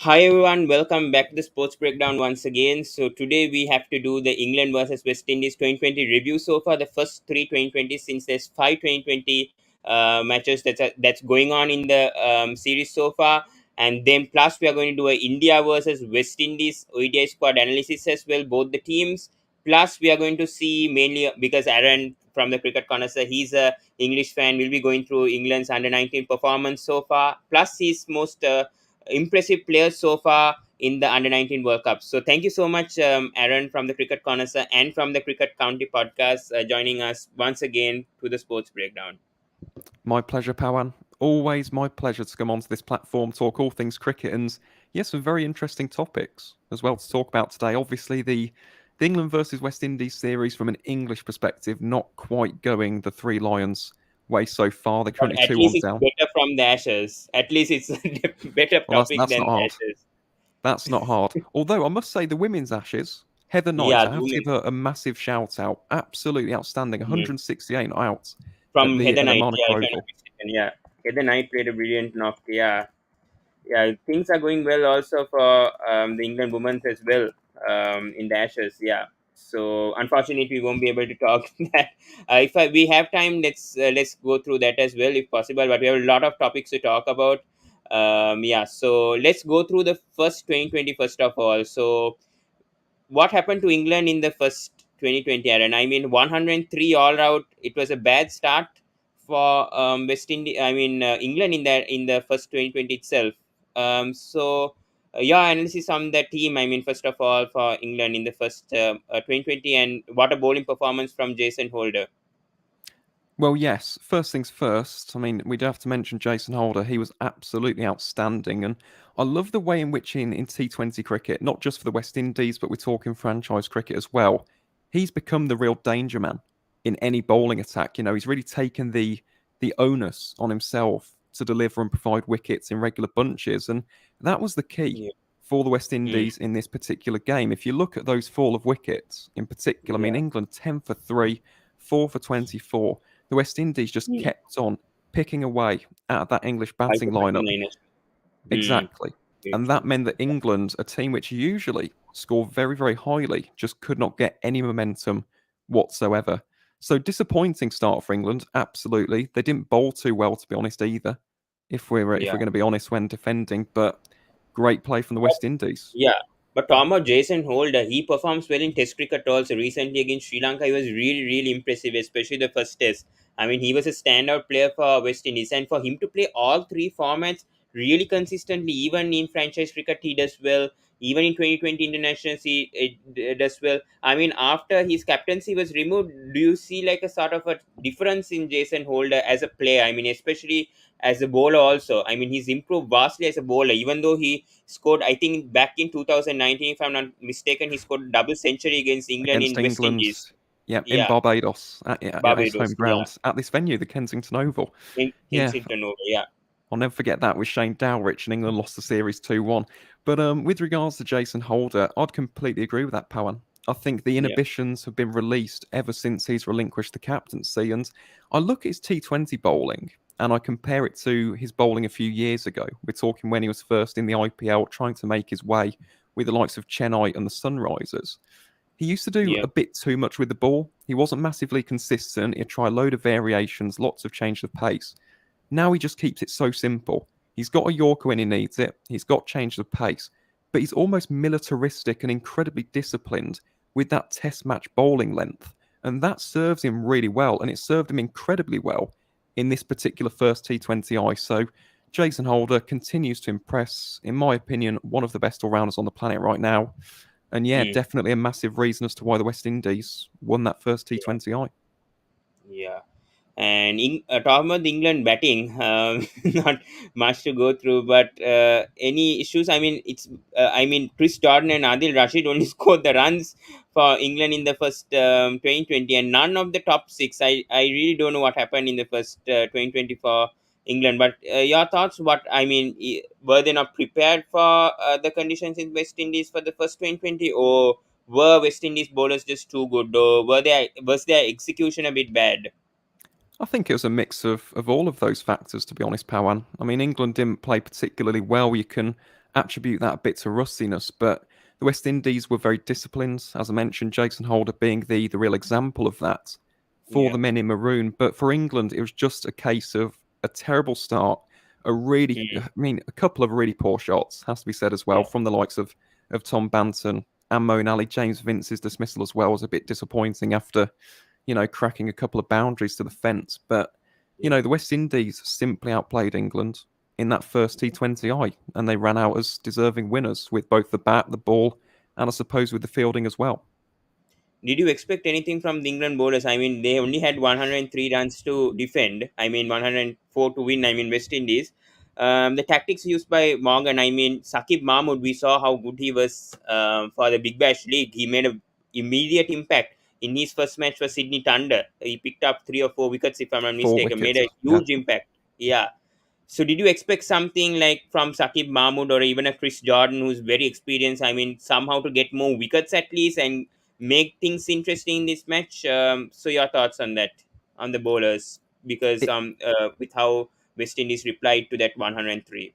Hi everyone, welcome back to the Sports Breakdown once again. So today we have to do the England versus West Indies 2020 review. So far, the first three 2020, since there's five 2020 matches that's going on in the series so far, and then plus we are going to do a India versus West Indies ODI squad analysis as well, both the teams. Plus we are going to see, mainly because Aaron from the Cricket Connoisseur, he's a English fan, will be going through England's under 19 performance so far. Plus his most impressive players so far in the under 19 World Cup. So thank you so much, Aaron from the Cricket Connoisseur and from the Cricket County podcast, joining us once again to the Sports Breakdown. My pleasure, Pawan. Always my pleasure to come onto this platform, talk all things cricket, and yes, some very interesting topics as well to talk about today. Obviously, the England versus West Indies series from an English perspective, not quite going the Three Lions way so far. They're But currently at 2-1 least it's down. better from the Ashes. At least it's a better Well, topic that's than not the hard. Ashes. That's not hard. Although I must say, the women's Ashes, Heather Knight, Yeah, I have to give her a massive shout out. Absolutely outstanding. 168 out at from the Heather Knight. Monaco Yeah, if I'm Oval. not mistaken. Yeah, Heather Knight played a brilliant knock. Yeah, things are going well also for the England women's as well in the Ashes. Yeah, so unfortunately we won't be able to talk that. If we have time, let's go through that as well if possible. But we have a lot of topics to talk about. Yeah, so let's go through the first 2020 first of all. So what happened to England in the first 2020, Aaron? I mean, 103 all out. It was a bad start for West Indies. I mean, England in the first 2020 itself. Your analysis on the team. I mean, first of all, for England in the first 2020, and what a bowling performance from Jason Holder. Well, yes. First things first. I mean, we do have to mention Jason Holder. He was absolutely outstanding, and I love the way in which in T20 cricket, not just for the West Indies, but we're talking franchise cricket as well. He's become the real danger man in any bowling attack. You know, he's really taken the onus on himself to deliver and provide wickets in regular bunches, and that was the key Yeah. for the West Mm, Indies in this particular game. If you look at those fall of wickets in particular, I mean, yeah. England 10 for 3, 4 for 24. The West Indies just Mm. kept on picking away at that English Five batting for lineup. 39. Mm. Exactly. Great. And that meant that England, a team which usually score very, very highly, just could not get any momentum whatsoever. So disappointing start for England, absolutely. They didn't bowl too well, to be honest, either, if Yeah. we're going to be honest when defending, but great play from the West Indies. Yeah, but Jason Holder, he performs well in Test cricket also. Recently against Sri Lanka, he was really, really impressive, especially the first Test. I mean, he was a standout player for West Indies, and for him to play all three formats really consistently, even in franchise cricket, he does well. Even in 2020 internationals, he does well. I mean, after his captaincy was removed, do you see like a sort of a difference in Jason Holder as a player? I mean, especially as a bowler also. I mean, he's improved vastly as a bowler, even though he scored, I think, back in 2019, if I'm not mistaken, he scored double century against England Against in West England, Indies. yeah, in Yeah, Barbados, at his home Barbados. Yeah, ground, at this venue, the Kensington Oval. in Yeah, Kensington over. Yeah, I'll never forget that with Shane Dowrich, and England lost the series 2-1. But with regards to Jason Holder, I'd completely agree with that, Pawan. I think the yeah, inhibitions have been released ever since he's relinquished the captaincy. And I look at his T20 bowling and I compare it to his bowling a few years ago. We're talking when he was first in the IPL, trying to make his way with the likes of Chennai and the Sunrisers. He used to do yeah, a bit too much with the ball. He wasn't massively consistent. He'd try a load of variations, lots of change of pace. Now he just keeps it so simple. He's got a Yorker when he needs it. He's got change of pace, but he's almost militaristic and incredibly disciplined with that test match bowling length. And that serves him really well, and it served him incredibly well in this particular first T20I. So Jason Holder continues to impress. In my opinion, one of the best all-rounders on the planet right now. And yeah, mm, definitely a massive reason as to why the West Indies won that first yeah, T20I. yeah. And talking about the England batting, not much to go through, but any issues? I mean, I mean, Chris Jordan and Adil Rashid only scored the runs for England in the first 2020, and none of the top six. I really don't know what happened in the first 2020 for England. But your thoughts? What I mean, were they not prepared for the conditions in West Indies for the first 2020, or were West Indies bowlers just too good, or was their execution a bit bad? I think it was a mix of all of those factors, to be honest, Pawan. I mean, England didn't play particularly well. You can attribute that a bit to rustiness, but the West Indies were very disciplined. As I mentioned, Jason Holder being the real example of that for Yeah. the men in maroon. But for England, it was just a case of a terrible start, Mm. a couple of really poor shots, has to be said as well, Yeah. from the likes of Tom Benton and Moeen Ali. James Vince's dismissal as well was a bit disappointing after, cracking a couple of boundaries to the fence. But, Yeah. the West Indies simply outplayed England in that first T20I, and they ran out as deserving winners with both the bat, the ball, and I suppose with the fielding as well. Did you expect anything from the England bowlers? I mean, they only had 103 runs to defend. I mean, 104 to win. I mean, West Indies. The tactics used by Morgan. I mean, Saqib Mahmood. We saw how good he was for the Big Bash League. He made a immediate impact in his first match for Sydney Thunder. He picked up 3 or 4 wickets, if I'm not Four mistaken. Made wickets. a Yeah. huge impact. Yeah. So did you expect something like from Saqib Mahmood or even a Chris Jordan who's very experienced? I mean, somehow to get more wickets at least and make things interesting in this match. So your thoughts on that, on the bowlers, because It, with how West Indies replied to that 103.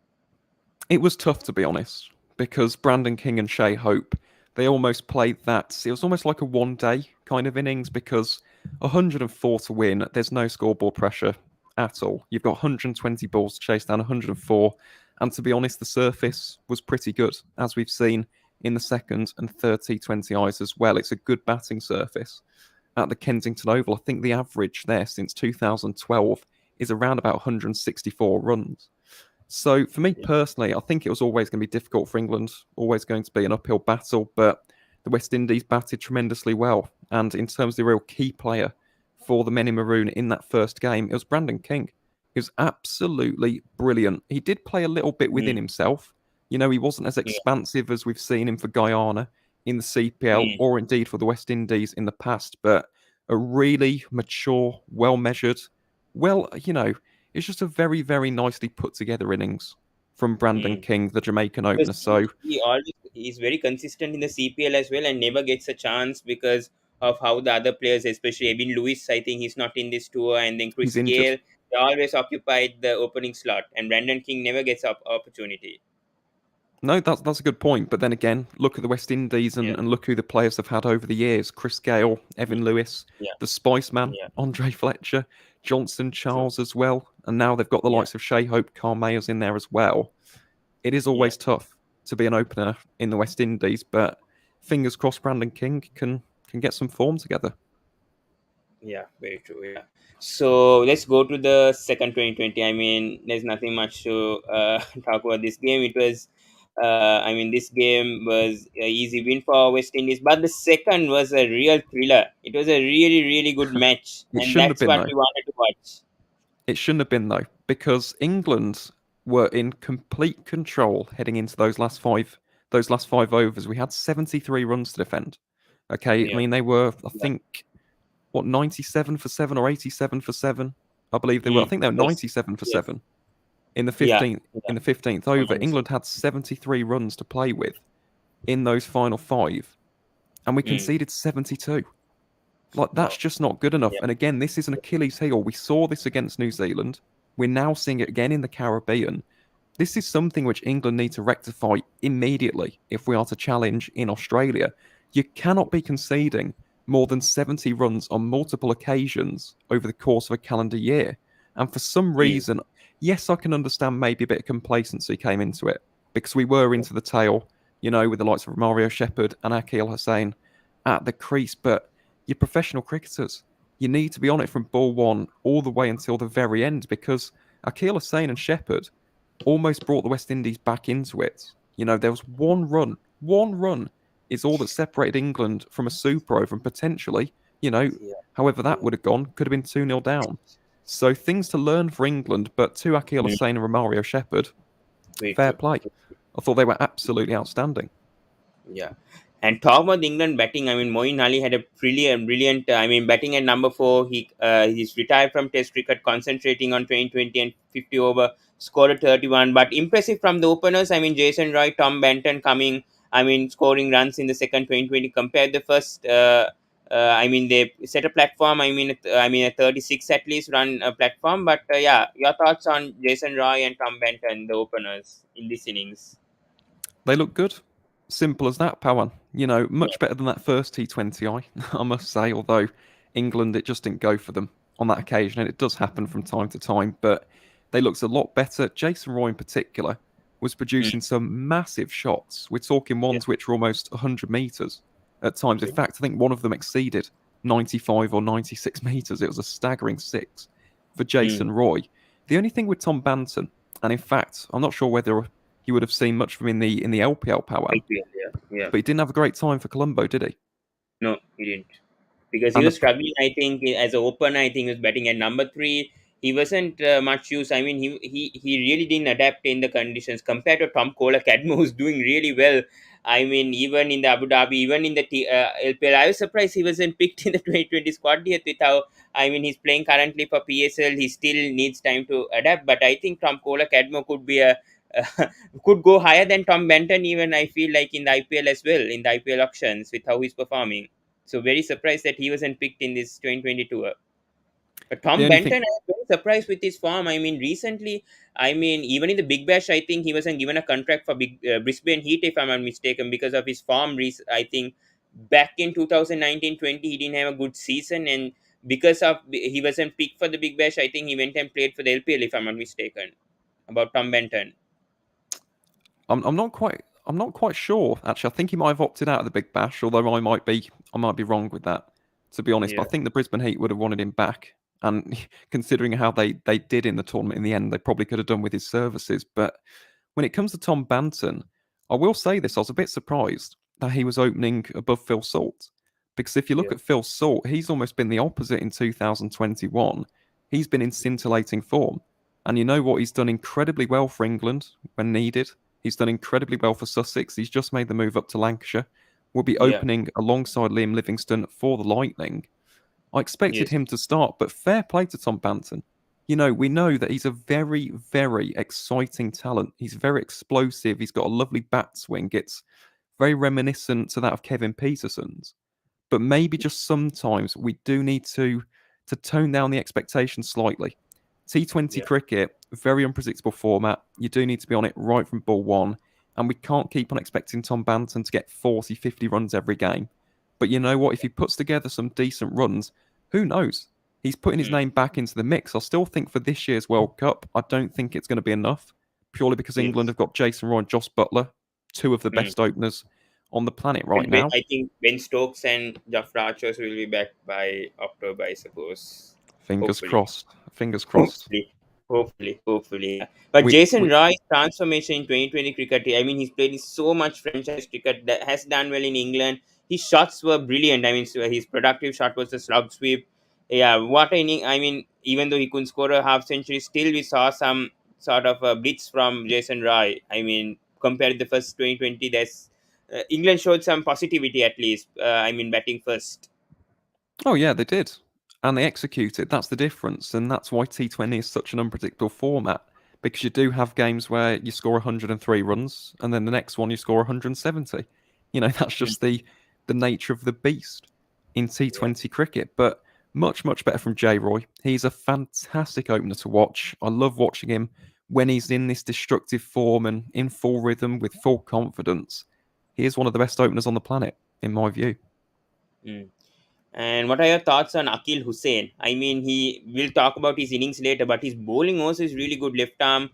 it was tough, to be honest, because Brandon King and Shea Hope, they almost played that. It was almost like a one-day kind of innings because 104 to win, there's no scoreboard pressure at all. You've got 120 balls to chase down 104, and to be honest, the surface was pretty good, as we've seen in the second and third T20Is as well. It's a good batting surface at the Kensington Oval. I think the average there since 2012 is around about 164 runs. So for me Yeah. personally, I think it was always going to be difficult for England, always going to be an uphill battle, but the West Indies batted tremendously well. And in terms of the real key player for the men in maroon in that first game, it was Brandon King. He was absolutely brilliant. He did play a little bit within Mm, himself. He wasn't as yeah. expansive as we've seen him for Guyana in the CPL Mm, or indeed for the West Indies in the past, but a really mature, well measured, well, it's just a very, very nicely put together innings from Brandon mm. King, the Jamaican Because opener. So he always is very consistent in the CPL as well and never gets a chance because of how the other players, especially Evan Lewis, I think he's not in this tour, and then he's Chris injured. Gale, they always occupied the opening slot, and Brandon King never gets opportunity. No, that's a good point. But then again, look at the West Indies Yeah. and look who the players have had over the years: Chris Gale, Mm, Evan Lewis, yeah. the Spiceman, Yeah. Andre Fletcher, Johnson True. Charles as well, and now they've got the Yeah. likes of Shea Hope, Carl Mayers in there as well. It is Yeah. always tough to be an opener in the West Indies, but fingers crossed Brandon King can get some form together. Yeah, very true. Yeah. So let's go to the second 2020. I mean, there's nothing much to talk about this game. It was, I mean, this game was an easy win for West Indies, but the second was a real thriller. It was a really, really good match, It and shouldn't have that's been what though. we wanted to watch. It shouldn't have been though, because England were in complete control heading into those last five overs. We had 73 runs to defend. Okay, I Yeah. mean they were, I Yeah. think, what, 97 for seven or 87 for seven. I believe they were. I Mm. think they were Yes. 97 for Yes. seven in the Yeah. 15th Yeah. in the 15th over. Someone's- England had 73 runs to play with in those final five, and we Mm. conceded 72. Like, that's Wow. just not good enough. Yeah. And again, this is an Achilles heel. We saw this against New Zealand. We're now seeing it again in the Caribbean. This is something which England need to rectify immediately if we are to challenge in Australia. You cannot be conceding more than 70 runs on multiple occasions over the course of a calendar year. And for some Mm. reason, yes, I can understand maybe a bit of complacency came into it because we were into the tail, with the likes of Mario Shepherd and Akil Hussain at the crease. But you're professional cricketers. You need to be on it from ball one all the way until the very end because Akil Hussain and Shepherd almost brought the West Indies back into it. There was one run is all that separated England from a super over and potentially, Yeah. however that Yeah. would have gone, could have been 2-0 down. So things to learn for England, but to Akil Mm. Hussain and Romario Shepherd, Very fair true. play. I thought they were absolutely outstanding. Yeah. And talk about the England batting. I mean, Moeen Ali had a brilliant. I mean, batting at number 4. He's retired from Test cricket, concentrating on 2020 and 50 over. Scored a 31, but impressive from the openers. I mean, Jason Roy, Tom Benton coming. I mean, scoring runs in the second 2020 compared the first. I mean, they set a platform. I mean, a 36 at least run platform. But yeah, your thoughts on Jason Roy and Tom Benton, the openers in this innings? They look good. Simple as that, Pawan. Much better than that first T20 I must say, although England, it just didn't go for them on that occasion, and it does happen from time to time, but they looked a lot better. Jason Roy, in particular, was Mm. producing some massive shots. We're talking Yeah. ones which were almost 100 metres at times. In Okay. fact, I think one of them exceeded 95 or 96 metres. It was a staggering six for Mm. Jason Roy. The only thing with Tom Banton, and in fact, I'm not sure whether he would have seen much from in the LPL, Pawan, IPL, yeah. Yeah. but he didn't have a great time for Colombo, did he? No, he didn't. Because he And was the struggling. I think as an opener, I think he was batting at number three. He wasn't much use. I mean, he really didn't adapt in the conditions compared to Tom Kohler. Cadmo, who's doing really well. I mean, even in the Abu Dhabi, even in the LPL, I was surprised he wasn't picked in the 2020 squad yet. With how, I mean, he's playing currently for PSL. He still needs time to adapt. But I think Tom Kohler Cadmo could be a could go higher than Tom Benton. Even I feel like in the IPL as well, in the IPL auctions with how he's performing. So very surprised that he wasn't picked in this 2020 tour. But the Tom only thing Benton, I was very surprised with his form. I mean, recently, I mean, even in the Big Bash, I think he wasn't given a contract for Brisbane Heat, if I'm not mistaken, because of his form. I think back in 2019-20, he didn't have a good season, and because of he wasn't picked for the Big Bash, I think he went and played for the LPL, if I'm not mistaken. About Tom Benton. I'm not quite sure actually. I think he might have opted out of the Big Bash, although I might be wrong with that, to be honest. But Yeah, I think the Brisbane Heat would have wanted him back, and considering how they did in the tournament in the end, they probably could have done with his services. But when it comes to Tom Banton, I will say this: I was a bit surprised that he was opening above Phil Salt, because if you look yeah, at Phil Salt, he's almost been the opposite in 2021. He's been in scintillating form, and you know what? He's done incredibly well for England when needed. He's done incredibly well for Sussex. He's just made the move up to Lancashire. Will be yeah, opening alongside Liam Livingstone for the Lightning. I expected yes, him to start, but fair play to Tom Banton. We know that he's a very, very exciting talent. He's very explosive. He's got a lovely bat swing. It's very reminiscent to that of Kevin Peterson's. But maybe just sometimes we do need to tone down the expectations slightly. T20 yeah, cricket, very unpredictable format. You do need to be on it right from ball one. And we can't keep on expecting Tom Banton to get 40, 50 runs every game. But you know what? If he puts together some decent runs, who knows? He's putting his mm, name back into the mix. I still think for this year's World Cup, I don't think it's going to be enough, purely because England yes. have got Jason Roy and Joss Butler, two of the Mm. best openers on the planet right And now. I think Ben Stokes and Jafra Archers will be back by October, I suppose. Fingers Hopefully. crossed. Fingers crossed. Hopefully. Hopefully. Yeah. But We, Jason we Roy's transformation in 2020 cricket, I mean, he's played in so much franchise cricket that has done well in England. His shots were brilliant. I mean, so his productive shot was the slug sweep. Yeah, what inning, I mean, even though he couldn't score a half century, still we saw some sort of a blitz from Jason Roy. I mean, compared to the first 2020, there's England showed some positivity at least. I mean, batting first. Oh yeah, they did. And they executed. That's the difference. And that's why T20 is such an unpredictable format. Because you do have games where you score 103 runs and then the next one you score 170. That's Mm. just the nature of the beast in Yeah, T20 cricket. But much, much better from J Roy. He's a fantastic opener to watch. I love watching him when he's in this destructive form and in full rhythm with full confidence. He is one of the best openers on the planet, in my view. mm. And what are your thoughts on Akil Hussain? I mean, he will talk about his innings later, but his bowling also is really good. Left arm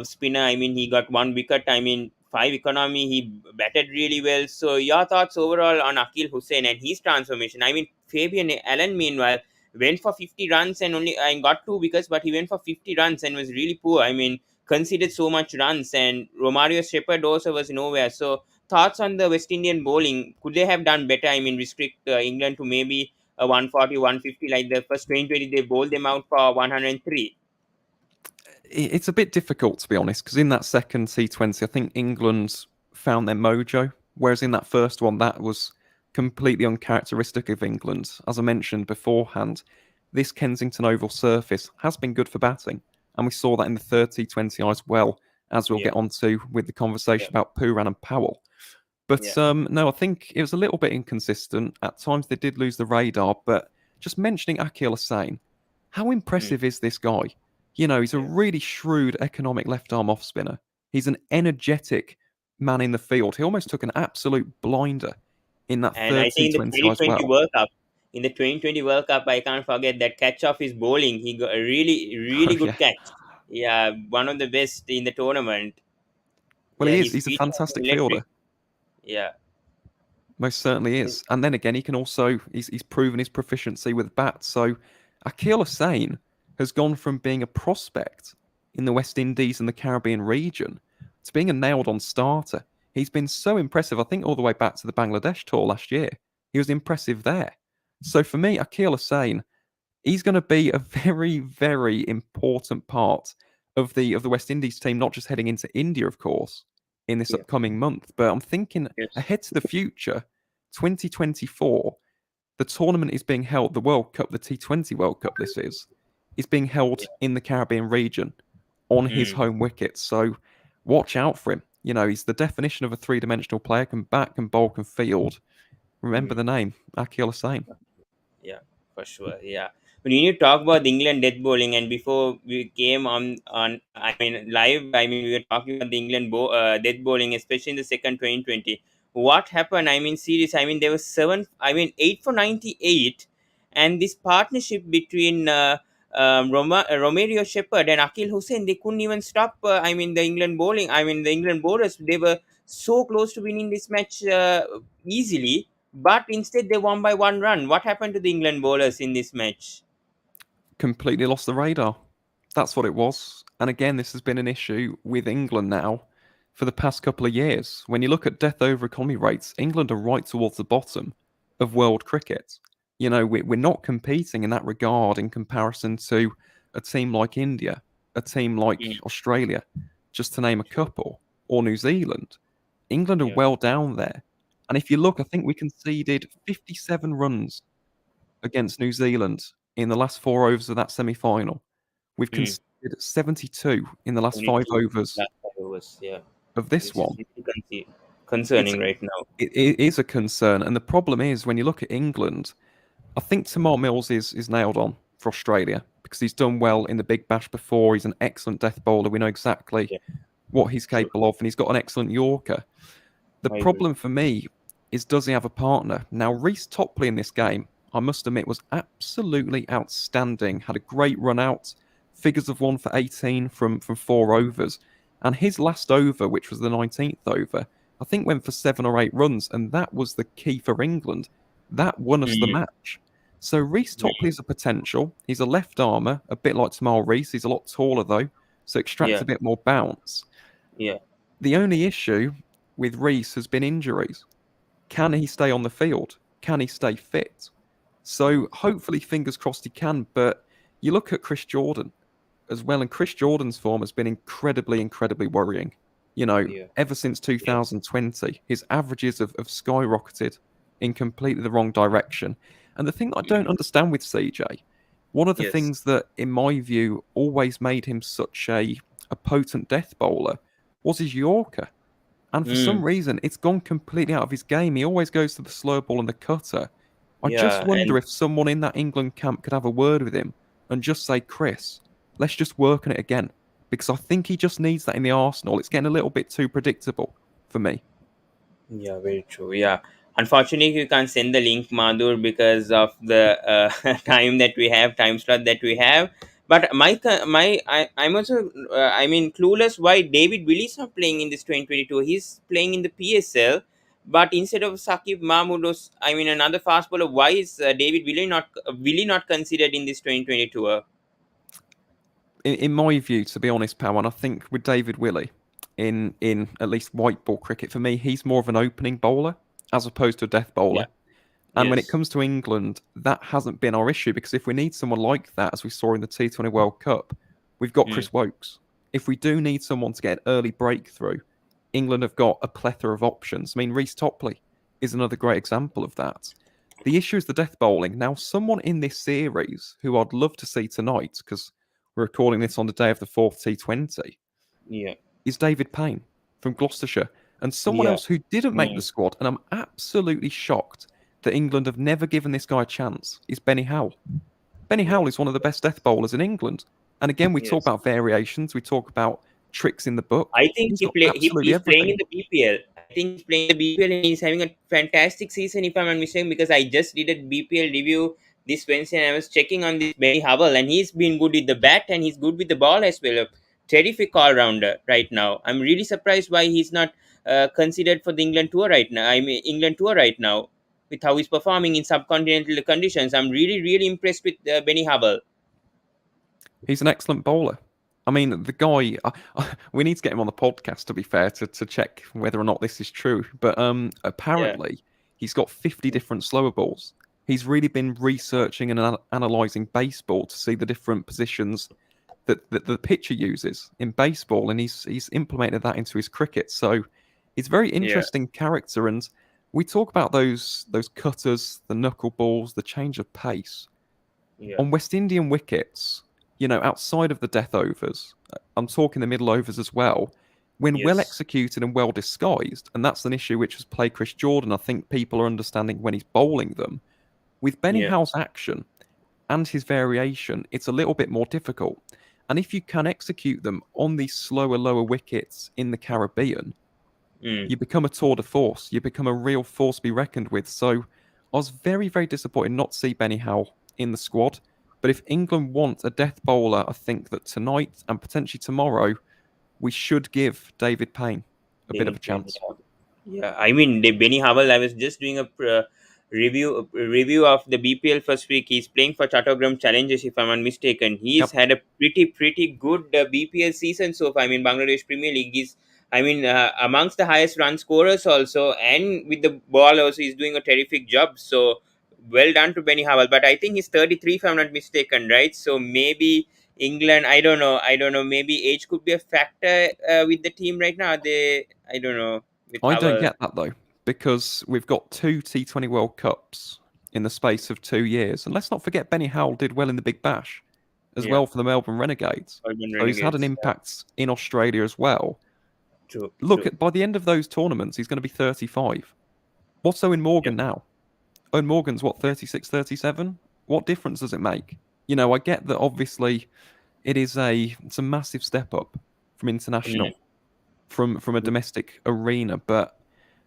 spinner. I mean, he got one wicket. I mean, five economy. He batted really well. So, your thoughts overall on Akil Hussain and his transformation? I mean, Fabian Allen, meanwhile, went for 50 runs and only I got two wickets, but he went for 50 runs and was really poor. I mean, conceded so much runs, and Romario Shepherd also was nowhere. So, thoughts on the West Indian bowling? Could they have done better? I mean, restrict England to maybe a 140, 150 like the first 2020 they bowled them out for 103. It's a bit difficult, to be honest, because in that second T20, I think England found their mojo, whereas in that first one, that was completely uncharacteristic of England. As I mentioned beforehand, this Kensington Oval surface has been good for batting, and we saw that in the third T20 as well, as we'll Yeah, get onto with the yeah, conversation about Pooran and Powell. But yeah, no, I think it was a little bit inconsistent. At times they did lose the radar, but just mentioning Akil Hussain, how mm, impressive is this guy? He's a yeah, really shrewd economic left arm off spinner. He's an energetic man in the field. He almost took an absolute blinder in that And third I think in the T20 as 2020 well. World Cup, in the 2020 World Cup, I can't forget that catch off his bowling. He got a really, Oh really yeah. good catch. Yeah, one of the best in the tournament. Well, Yeah, he is. his He's a feet are fantastic electric. fielder. Yeah. Most certainly is. And then again, he can also he's proven his proficiency with bats. So Akil Hussain has gone from being a prospect in the West Indies and the Caribbean region to being a nailed-on starter. He's been so impressive. I think all the way back to the Bangladesh tour last year, he was impressive there. So for me, Akil Hussain, he's going to be a very, very important part of the West Indies team, not just heading into India, of course, in this Yeah. upcoming month. But I'm thinking Yes. ahead to the future, 2024, the tournament is being held, the World Cup, the T20 World Cup, this is being held Yeah. in the Caribbean region on his Mm. home wicket. So watch out for him. You know, he's the definition of a three-dimensional player, can bat, can bowl, can field. Remember Mm. the name, Akil Hussain. Yeah, for sure. Yeah. When you talk about the England death bowling, and before we came on, I mean, live, I mean, we were talking about the England death bowling, especially in the second 2020. What happened? I mean, series, I mean, there was seven, I mean, 8 for 98, and this partnership between Romario Shepherd and Akil Hussain, they couldn't even stop, I mean, the England bowling, I mean, the England bowlers, they were so close to winning this match easily, but instead they won by 1 run. What happened to the England bowlers in this match? Completely lost the radar. That's what it was. And again, this has been an issue with England now for the past couple of years. When you look at death over economy rates, England are right towards the bottom of world cricket. You know, we're not competing in that regard in comparison to a team like India, a team like Mm, Australia, just to name a true. couple, or New Zealand. England are Yeah. well down there. And if you look, I think we conceded 57 runs against New Zealand in the last 4 overs of that semi-final. We've Mm. conceded 72 in the last Only five two overs last 5 overs. Yeah. of this This is one. It's concerning right now. it is a concern, and the problem is when you look at England, I think Tamar Mills is nailed on for Australia because he's done well in the Big Bash before. He's an excellent death bowler. We know exactly Yeah. what he's True. capable of, and he's got an excellent Yorker. The I agree. problem for me is does he have a partner? Now, Rhys Topley in this game, I must admit, was absolutely outstanding. Had a great run out, figures of 1 for 18 from 4 overs. And his last over, which was the 19th over, I think went for 7 or 8 runs, and that was the key for England. That won us the Mm. match. So Rhys Topley Mm. is a potential. He's a left armer, a bit like Tamal Reese. He's a lot taller though, so extracts Yeah. a bit more bounce. Yeah. The only issue with Reese has been injuries. Can he stay on the field? Can he stay fit? So hopefully, fingers crossed he can. But you look at Chris Jordan as well, and Chris Jordan's form has been incredibly, incredibly worrying. You know, Yeah. ever since Yes. 2020, his averages have skyrocketed in completely the wrong direction. And the thing that I don't Mm. understand with CJ, one of the Yes. things that, in my view, always made him such a potent death bowler was his Yorker. And for some Mm. reason, it's gone completely out of his game. He always goes to the slow ball and the cutter. I just Yeah. wonder And if someone in that England camp could have a word with him and just say, Chris, let's just work on it again. Because I think he just needs that in the Arsenal. It's getting a little bit too predictable for me. yeah, very true. Yeah. Unfortunately, you can't send the link, Madhur, because of the time slot that we have. But I'm also, I mean, clueless why David Willie's not playing in this 2022. He's playing in the PSL, but instead of Sakib Mahmood, I mean, another fast bowler, why is David Willie not considered in this 2020 tour? In my view, to be honest, Pal, and I think with David Willey in at least white ball cricket, for me, he's more of an opening bowler as opposed to a death Yeah. bowler. And when it Yes. comes to England, that hasn't been our issue because if we need someone like that, as we saw in the T20 World Cup, we've got Mm. Chris Wokes. If we do need someone to get an early breakthrough, England have got a plethora of options. I mean, Rhys Topley is another great example of that. The issue is the death bowling. Now, someone in this series who I'd love to see tonight, because we're recording this on the day of the fourth T20, Yeah. is David Payne from Gloucestershire. And someone Yeah. else who didn't make the Mm. squad, and I'm absolutely shocked that England have never given this guy a chance, is Benny Howell. Benny Yeah. Howell is one of the best death bowlers in England. And again, we talk Yes. about variations, we talk about tricks in the book. I think He's got absolutely he's playing in everything. the BPL. I think he's playing in the BPL and he's having a fantastic season if I'm not mistaken, because I just did a BPL review this Wednesday and I was checking on this Benny Howell, and he's been good with the bat and he's good with the ball as well. A terrific all rounder right now. I'm really surprised why he's not considered for the England tour right now. I mean England tour right now, with how he's performing in subcontinental conditions. I'm really impressed with Benny Howell. He's an excellent bowler. I mean, the guy. We need to get him on the podcast. To be fair, to check whether or not this is true. But Yeah, apparently, he's got 50 different slower balls. He's really been researching and analysing baseball to see the different positions that the pitcher uses in baseball, and he's implemented that into his cricket. So he's a very yeah, interesting character. And we talk about those cutters, the knuckleballs, the change of pace yeah, on West Indian wickets, outside of the death overs, I'm talking the middle overs as well, when well yes, executed and well disguised, and that's an issue which has plagued Chris Jordan, I think people are understanding when he's bowling them. With Benny yeah, Howell's action and his variation, it's a little bit more difficult. And if you can execute them on these slower, lower wickets in the Caribbean, mm, you become a tour de force. You become a real force to be reckoned with. So I was very, very disappointed not to see Benny Howell in the squad. But if England want a death bowler, I think that tonight and potentially tomorrow, we should give David Payne a bit of a David Payne. chance. Yeah, I mean the Benny Howell. I was just doing a review of the BPL first week. He's playing for Chattogram Challenges, if I'm not mistaken. He's Yep. had a pretty good BPL season so far. I mean Bangladesh Premier League is. I mean amongst the highest run scorers also, and with the ball also, he's doing a terrific job. So well done to Benny Howell. But I think he's 33, if I'm not mistaken, right? So maybe England. I don't know. Maybe age could be a factor with the team right now. They. I don't know with I don't Howell. get that though, because we've got two T20 World Cups in the space of 2 years. And let's not forget Benny Howell did well in the Big Bash as Yeah, well for the Melbourne Renegades. Urban So he's had an Renegades. Yeah, impact in Australia as well. true, Look true. at by the end of those tournaments, he's going to be 35. What's Owen Yeah, Morgan now? Owen Morgan's what, 36, 37? What difference does it make? I get that obviously it's a massive step up from mm, international, from a domestic arena, but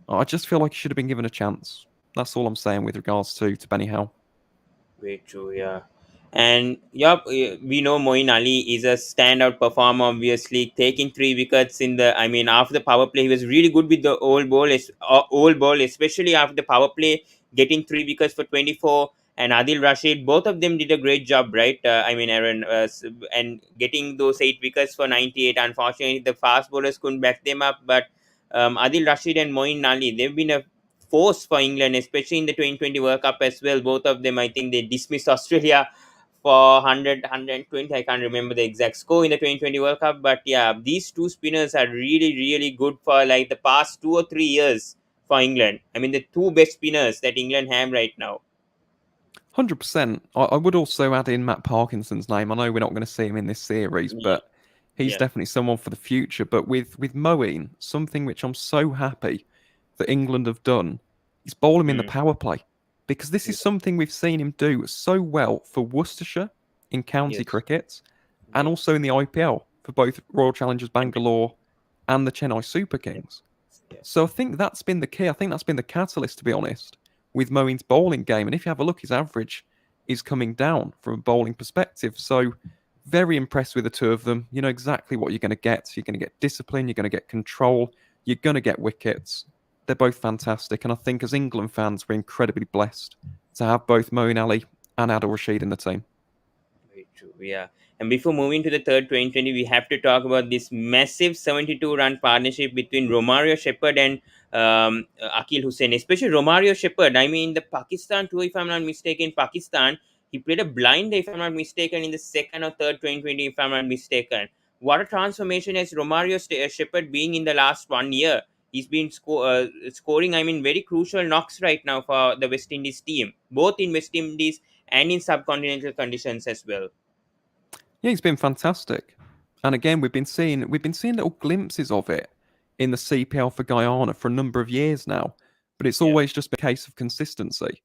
I just feel like he should have been given a chance. That's all I'm saying with regards to Benny Howe. very true. Yeah. And yeah, we know Moeen Ali is a standout performer. Obviously, taking 3 wickets in the. I mean, after the power play, he was really good with the old ball, especially after the power play, getting 3 wickets for 24. And Adil Rashid, both of them did a great job, right? I mean, Aaron, and getting those 8 wickets for 98. Unfortunately, the fast bowlers couldn't back them up, but Adil Rashid and Moeen Ali, they've been a force for England, especially in the 2020 World Cup as well. Both of them, I think, they dismissed Australia for 100, I can't remember the exact score in the 2020 World Cup. But yeah, these two spinners are really good for like the past 2 or 3 years for England. I mean, the two best spinners that England have right now. 100%. I would also add in Matt Parkinson's name. I know we're not going to see him in this series, Yeah, but he's yeah, definitely someone for the future. But with Moeen, something which I'm so happy that England have done is bowl him in the mm, power play. Because this yeah, is something we've seen him do so well for Worcestershire in county yes, cricket and yeah, also in the IPL for both Royal Challengers I mean, Bangalore and the Chennai Super yeah, Kings. yeah, So I think that's been the key. I think that's been the catalyst, to be honest, with Moeen's bowling game. And if you have a look, his average is coming down from a bowling perspective. So very impressed with the two of them. You know exactly what you're going to get. You're going to get discipline. You're going to get control. You're going to get wickets. They're both fantastic. And I think as England fans, we're incredibly blessed to have both Moeen Ali and Adil Rashid in the team. very true. Yeah. And before moving to the third 2020, we have to talk about this massive 72-run partnership between Romario Shepherd and Akil Hussain, especially Romario Shepherd. I mean, the Pakistan tour, if I'm not mistaken, Pakistan, he played a blind, if I'm not mistaken, in the second or third 2020, if I'm not mistaken. What a transformation has Romario Shepherd being in the last 1 year. He's been scoring, I mean, very crucial knocks right now for the West Indies team, both in West Indies and in subcontinental conditions as well. Yeah, he's been fantastic. And again, we've been seeing little glimpses of it in the CPL for Guyana for a number of years now. But it's Yeah. always just a case of consistency.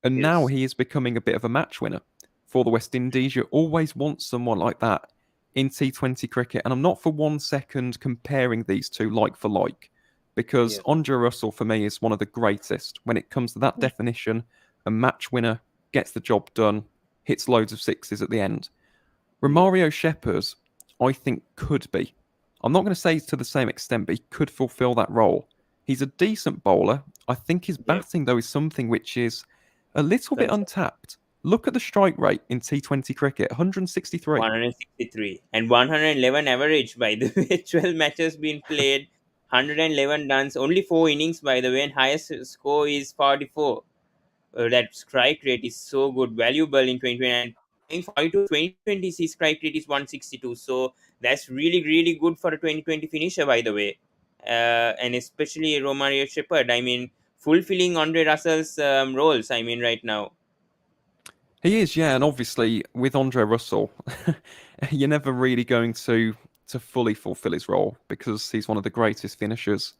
And now Yes. he is becoming a bit of a match winner for the West Indies. You always want someone like that in T20 cricket, and I'm not for 1 second comparing these two like for like, because Yeah. Andre Russell for me is one of the greatest when it comes to that definition. A match winner, gets the job done, hits loads of sixes at the end. Yeah. Romario Shepherd, I think, could be. I'm not going to say to the same extent, but he could fulfill that role. He's a decent bowler. I think his Yeah. batting, though, is something which is a little bit Concern. untapped. Look at the strike rate in T20 cricket, 163. 163 and 111 average, by the way. 12 matches been played, 111 runs, only 4 innings, by the way, and highest score is 44. That strike rate is so good, valuable in 2020. And playing 42 2020, his strike rate is 162. So that's really, really good for a 2020 finisher, by the way. And especially Romario Shepherd. I mean, fulfilling Andre Russell's roles, I mean, right now. He is, yeah, and obviously with Andre Russell, you're never really going to fully fulfill his role because he's one of the greatest finishers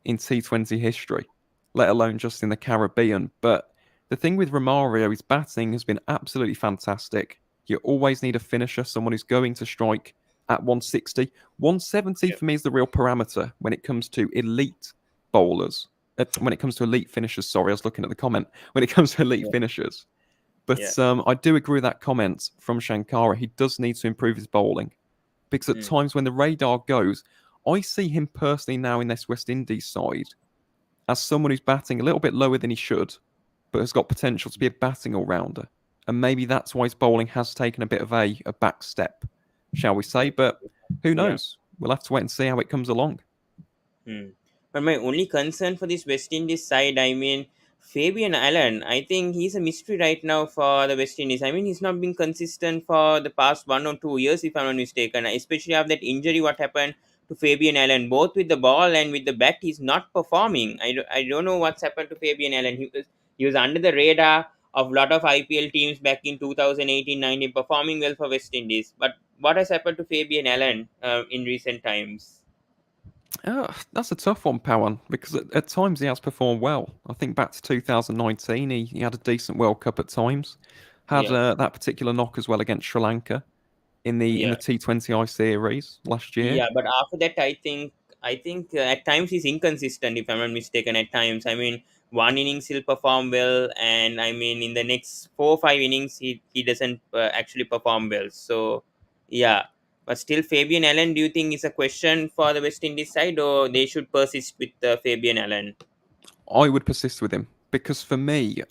in T20 history, let alone just in the Caribbean. But the thing with Romario, his batting has been absolutely fantastic. You always need a finisher, someone who's going to strike at 160. 170 Yeah. for me is the real parameter when it comes to elite bowlers. When it comes to elite finishers, sorry, I was looking at the comment. When it comes to elite Yeah. finishers. Yeah. But I do agree with that comment from Shankara. He does need to improve his bowling because at Mm. times when the radar goes, I see him personally now in this West Indies side as someone who's batting a little bit lower than he should, but has got potential to be a batting all-rounder. And maybe that's why his bowling has taken a bit of a back step, shall we say. But who Yeah. knows? We'll have to wait and see how it comes along. But my only concern for this West Indies side, I mean, Fabian Allen, I think he's a mystery right now for the West Indies. I mean, he's not been consistent for the past 1 or 2 years, if I'm not mistaken. Especially after that injury, what happened to Fabian Allen, both with the ball and with the bat, he's not performing. I don't know what's happened to Fabian Allen. He was under the radar of a lot of IPL teams back in 2018-19, performing well for West Indies. But what has happened to Fabian Allen in recent times? That's a tough one, Pawan, because at times he has performed well. I think back to 2019, he had a decent World Cup at times. Had Yeah. that particular knock as well against Sri Lanka in Yeah. the T20I series last year. Yeah, but after that, I think at times he's inconsistent. If I'm not mistaken, at times, I mean, one innings he'll perform well, and I mean, in the next 4 or 5 innings, he doesn't actually perform well. So, yeah, but still, Fabian Allen, do you think is a question for the West Indies side, or they should persist with Fabian Allen? I would persist with him because for me,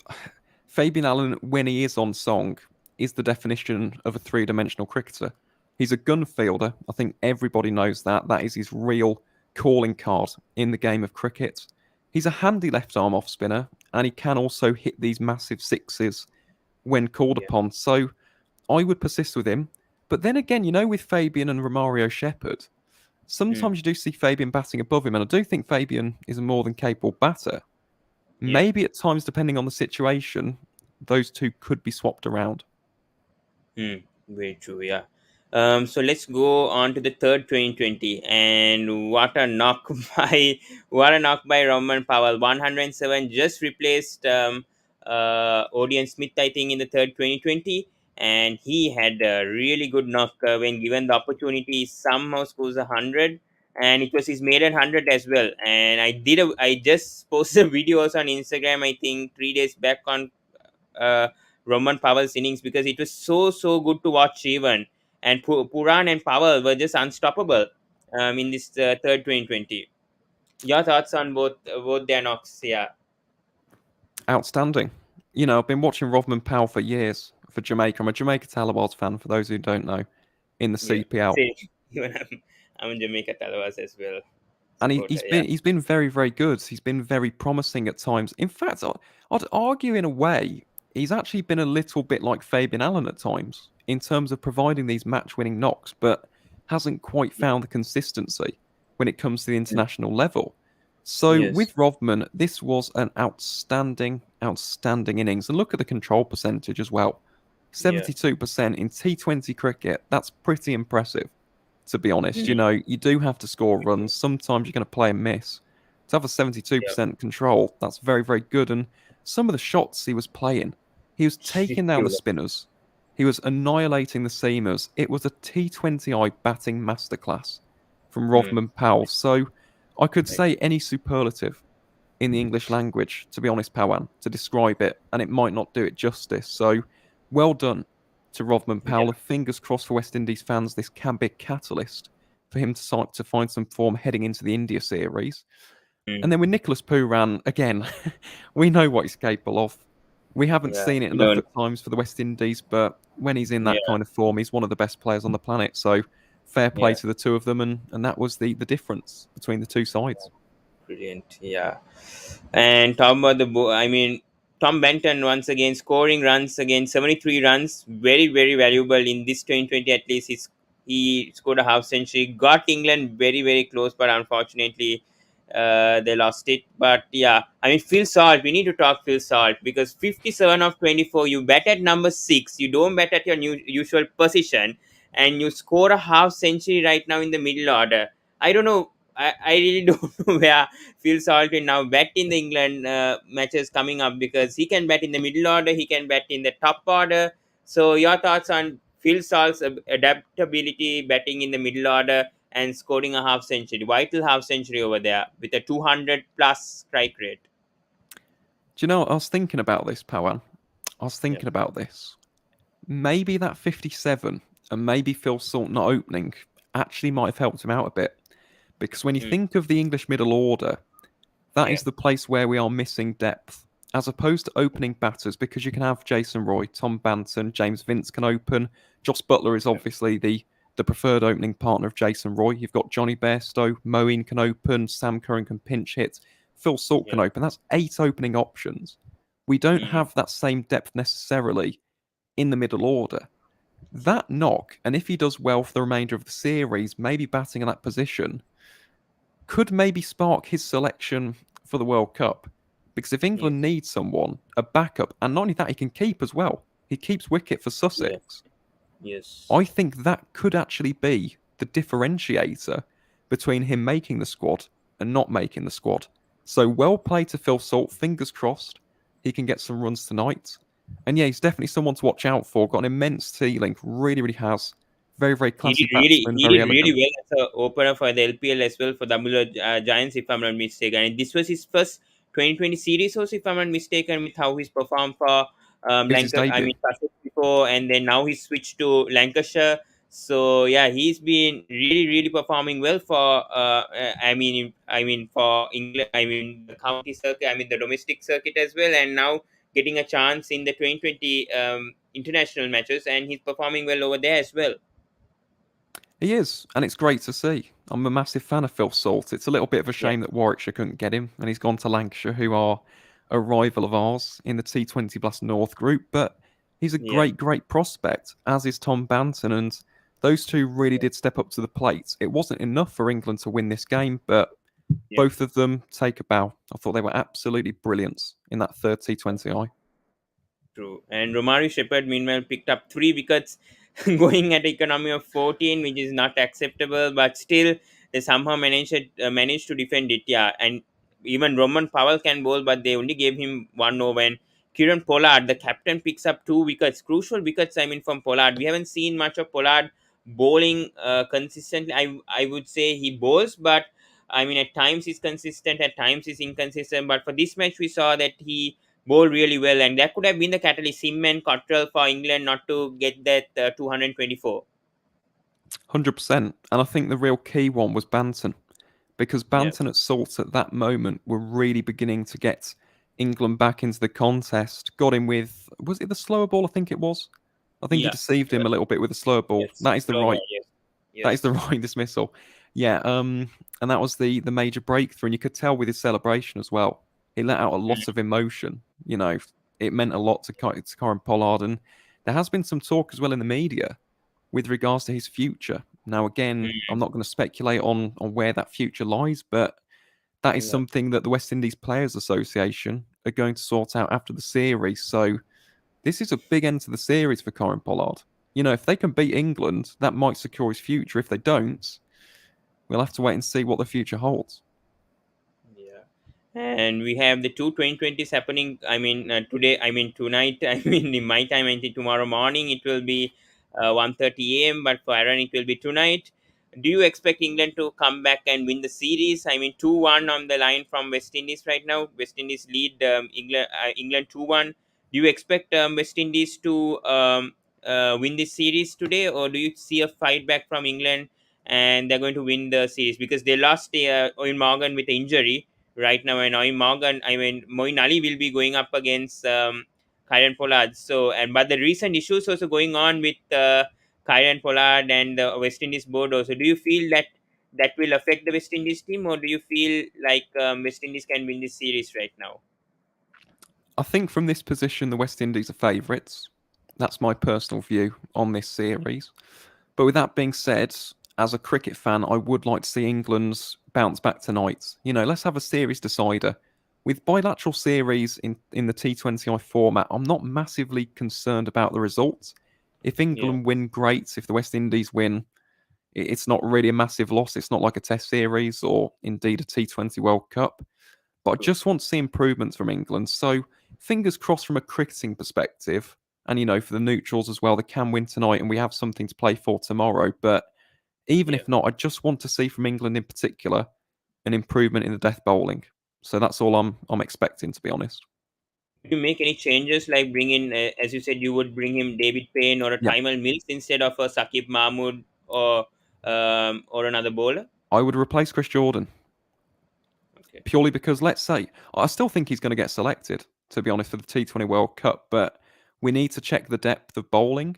Fabian Allen, when he is on song, is the definition of a three-dimensional cricketer. He's a gun fielder. I think everybody knows that. That is his real calling card in the game of cricket. He's a handy left-arm off-spinner, and he can also hit these massive sixes when called Yeah. upon. So I would persist with him. But then again, with Fabian and Romario Shepherd, Hmm. sometimes you do see Fabian batting above him, and I do think Fabian is a more than capable batter. Yeah. Maybe at times, depending on the situation, those two could be swapped around. Very true. Yeah. So let's go on to the third 2020, and what a knock by Roman Powell. 107 just replaced Odion Smith, I think, in the third 2020, and he had a really good knock when given the opportunity. He somehow scores 100, and it was his maiden 100 as well. And I just posted a video also on Instagram, I think 3 days back, on uh, Roman Powell's innings, because it was so good to watch even. And Puran and Powell were just unstoppable in this third 2020. Your thoughts on both their knocks? Yeah. Outstanding. I've been watching Rodman Powell for years for Jamaica. I'm a Jamaica Talabars fan, for those who don't know, in the Yeah. CPL. Same. Even I'm in Jamaica Talawas as well. And Supporter. Yeah. he's been very, very good. He's been very promising at times. In fact, I'd argue in a way he's actually been a little bit like Fabian Allen at times in terms of providing these match-winning knocks, but hasn't quite found the consistency when it comes to the international level. So Yes. with Rodman, this was an outstanding innings. And look at the control percentage as well. Yeah. 72% in T20 cricket. That's pretty impressive, to be honest. Mhm. You do have to score runs. Sometimes you're going to play and miss. To have a Yeah. 72% control, that's very, very good. And some of the shots he was playing, he was taking down the Ridiculous. spinners. He was annihilating the seamers. It was a T20I batting masterclass from Rovman Powell. So I could Right. say any superlative in the English language, to be honest, Pawan, to describe it, and it might not do it justice. So well done to Rovman Yeah. Powell. Fingers crossed for West Indies fans, this can be a catalyst for him to find some form heading into the India series. And then with Nicholas Pooran, again, we know what he's capable of. We haven't Yeah. seen it You enough don't. at times for the West Indies, but when he's in that Yeah. kind of form, he's one of the best players on the planet. So fair play Yeah. to the two of them, and that was the difference between the two sides. Brilliant. Yeah. And talk about I mean, Tom Benton once again scoring runs again, 73 runs, very, very valuable in this 2020 at least. He scored a half century, got England very, very close, but unfortunately, they lost it. But yeah, I mean, Phil Salt, we need to talk Phil Salt because 57 of 24, you bat at number 6, you don't bat at your usual position, and you score a half century right now in the middle order. I don't know. I really don't know where Phil Salt will now bat in the England matches coming up because he can bat in the middle order, he can bat in the top order. So, your thoughts on Phil Salt's adaptability batting in the middle order and scoring a half century, vital half century over there with a 200 plus strike rate? Do you know what? I was thinking about this, Pawan. I was Yeah. thinking about this. Maybe that 57 and maybe Phil Salt not opening actually might have helped him out a bit. Because when you Mm, think of the English middle order, that yeah. is the place where we are missing depth. As opposed to opening batters, because you can have Jason Roy, Tom Banton, James Vince can open. Joss Butler is obviously the preferred opening partner of Jason Roy. You've got Johnny Bairstow, Moeen can open, Sam Curran can pinch hit, Phil Salt Yeah. can open. That's 8 opening options. We don't Mm, have that same depth necessarily in the middle order. That knock, and if he does well for the remainder of the series, maybe batting in that position, could maybe spark his selection for the World Cup. Because if yes. England needs someone, a backup, and not only that, he can keep as well. He keeps wicket for Yeah. Sussex. Yes. I think that could actually be the differentiator between him making the squad and not making the squad. So well played to Phil Salt. Fingers crossed he can get some runs tonight. And yeah, he's definitely someone to watch out for. Got an immense ceiling. Really, really has. Very, very classy batsman. He Very did really elegant. well as a opener for the LPL as well for the Giants, if I'm not mistaken. And this was his first 2020 series, also, if I'm not mistaken, with how he's performed for It was his debut. Sussex before, and then now he's switched to Lancashire. So yeah, he's been really, really performing well for. For England. I mean the county circuit. I mean the domestic circuit as well, and now getting a chance in the 2020 international matches, and he's performing well over there as well. He is, and it's great to see. I'm a massive fan of Phil Salt. It's a little bit of a Yeah. shame that Warwickshire couldn't get him, and he's gone to Lancashire, who are a rival of ours in the T20 Blast North group. But he's a Yeah. great, great prospect, as is Tom Banton, and those two really did step up to the plate. It wasn't enough for England to win this game, but Yeah. both of them take a bow. I thought they were absolutely brilliant in that third T20I. True. And Romari Shepherd, meanwhile, picked up 3 wickets, going at an economy of 14, which is not acceptable. But still, they somehow managed to defend it. Yeah, and even Roman Powell can bowl, but they only gave him 1 over. And Kieran Pollard, the captain, picks up 2 wickets, crucial wickets. I mean, from Pollard, we haven't seen much of Pollard bowling consistently. I would say he bowls, but I mean, at times he's consistent, at times he's inconsistent. But for this match, we saw that he bowled really well, and that could have been the catalyst. Him and Cottrell for England not to get that 224. 100%. And I think the real key one was Banton, because Yeah, Banton at Salt at that moment were really beginning to get England back into the contest. Got him with, was it the slower ball? I think it was. I think he yeah, deceived him a little bit with the slower ball. yes, yes, That is yes, the right dismissal. Yeah, and that was the major breakthrough, and you could tell with his celebration as well. He let out a lot of emotion. You know, it meant a lot to Corin Pollard, and there has been some talk as well in the media with regards to his future. Now, again, Mm, I'm not going to speculate on where that future lies, but that is yeah, something that the West Indies Players Association are going to sort out after the series. So this is a big end to the series for Corin Pollard. You know, if they can beat England, that might secure his future. If they don't, we'll have to wait and see what the future holds. yeah. and we have the two 2020s happening. I mean, today. I mean, tonight. I mean, in my time. I think tomorrow morning it will be 1:30 a.m. But for Aaron, it will be tonight. Do you expect England to come back and win the series? I mean, 2-1 on the line from West Indies right now. West Indies lead England 2-1. Do you expect West Indies to win this series today, or do you see a fight back from England and they're going to win the series because they lost Owen Morgan with injury right now, and Moeen Ali will be going up against Kyron Pollard. So, and but the recent issues also going on with Kyron Pollard and the West Indies board also. Do you feel that that will affect the West Indies team, or do you feel like West Indies can win this series right now? I think from this position, the West Indies are favourites. That's my personal view on this series. But with that being said, as a cricket fan, I would like to see England bounce back tonight. You know, let's have a series decider. With bilateral series in the T20I format, I'm not massively concerned about the results. If Yeah, England win, great. If the West Indies win, it's not really a massive loss. It's not like a Test series or indeed a T20 World Cup. But I true. just want to see improvements from England. So fingers crossed from a cricketing perspective. And, you know, for the neutrals as well, they can win tonight and we have something to play for tomorrow. But even Yeah. if not, I just want to see from England in particular an improvement in the death bowling. So that's all I'm expecting, to be honest. Do you make any changes like bring in, as you said, you would bring him David Payne or a Yeah, Taimal Mills instead of a Sakib Mahmood or another bowler? I would replace Chris Jordan Okay. purely because, let's say, I still think he's going to get selected, to be honest, for the T20 World Cup, but we need to check the depth of bowling.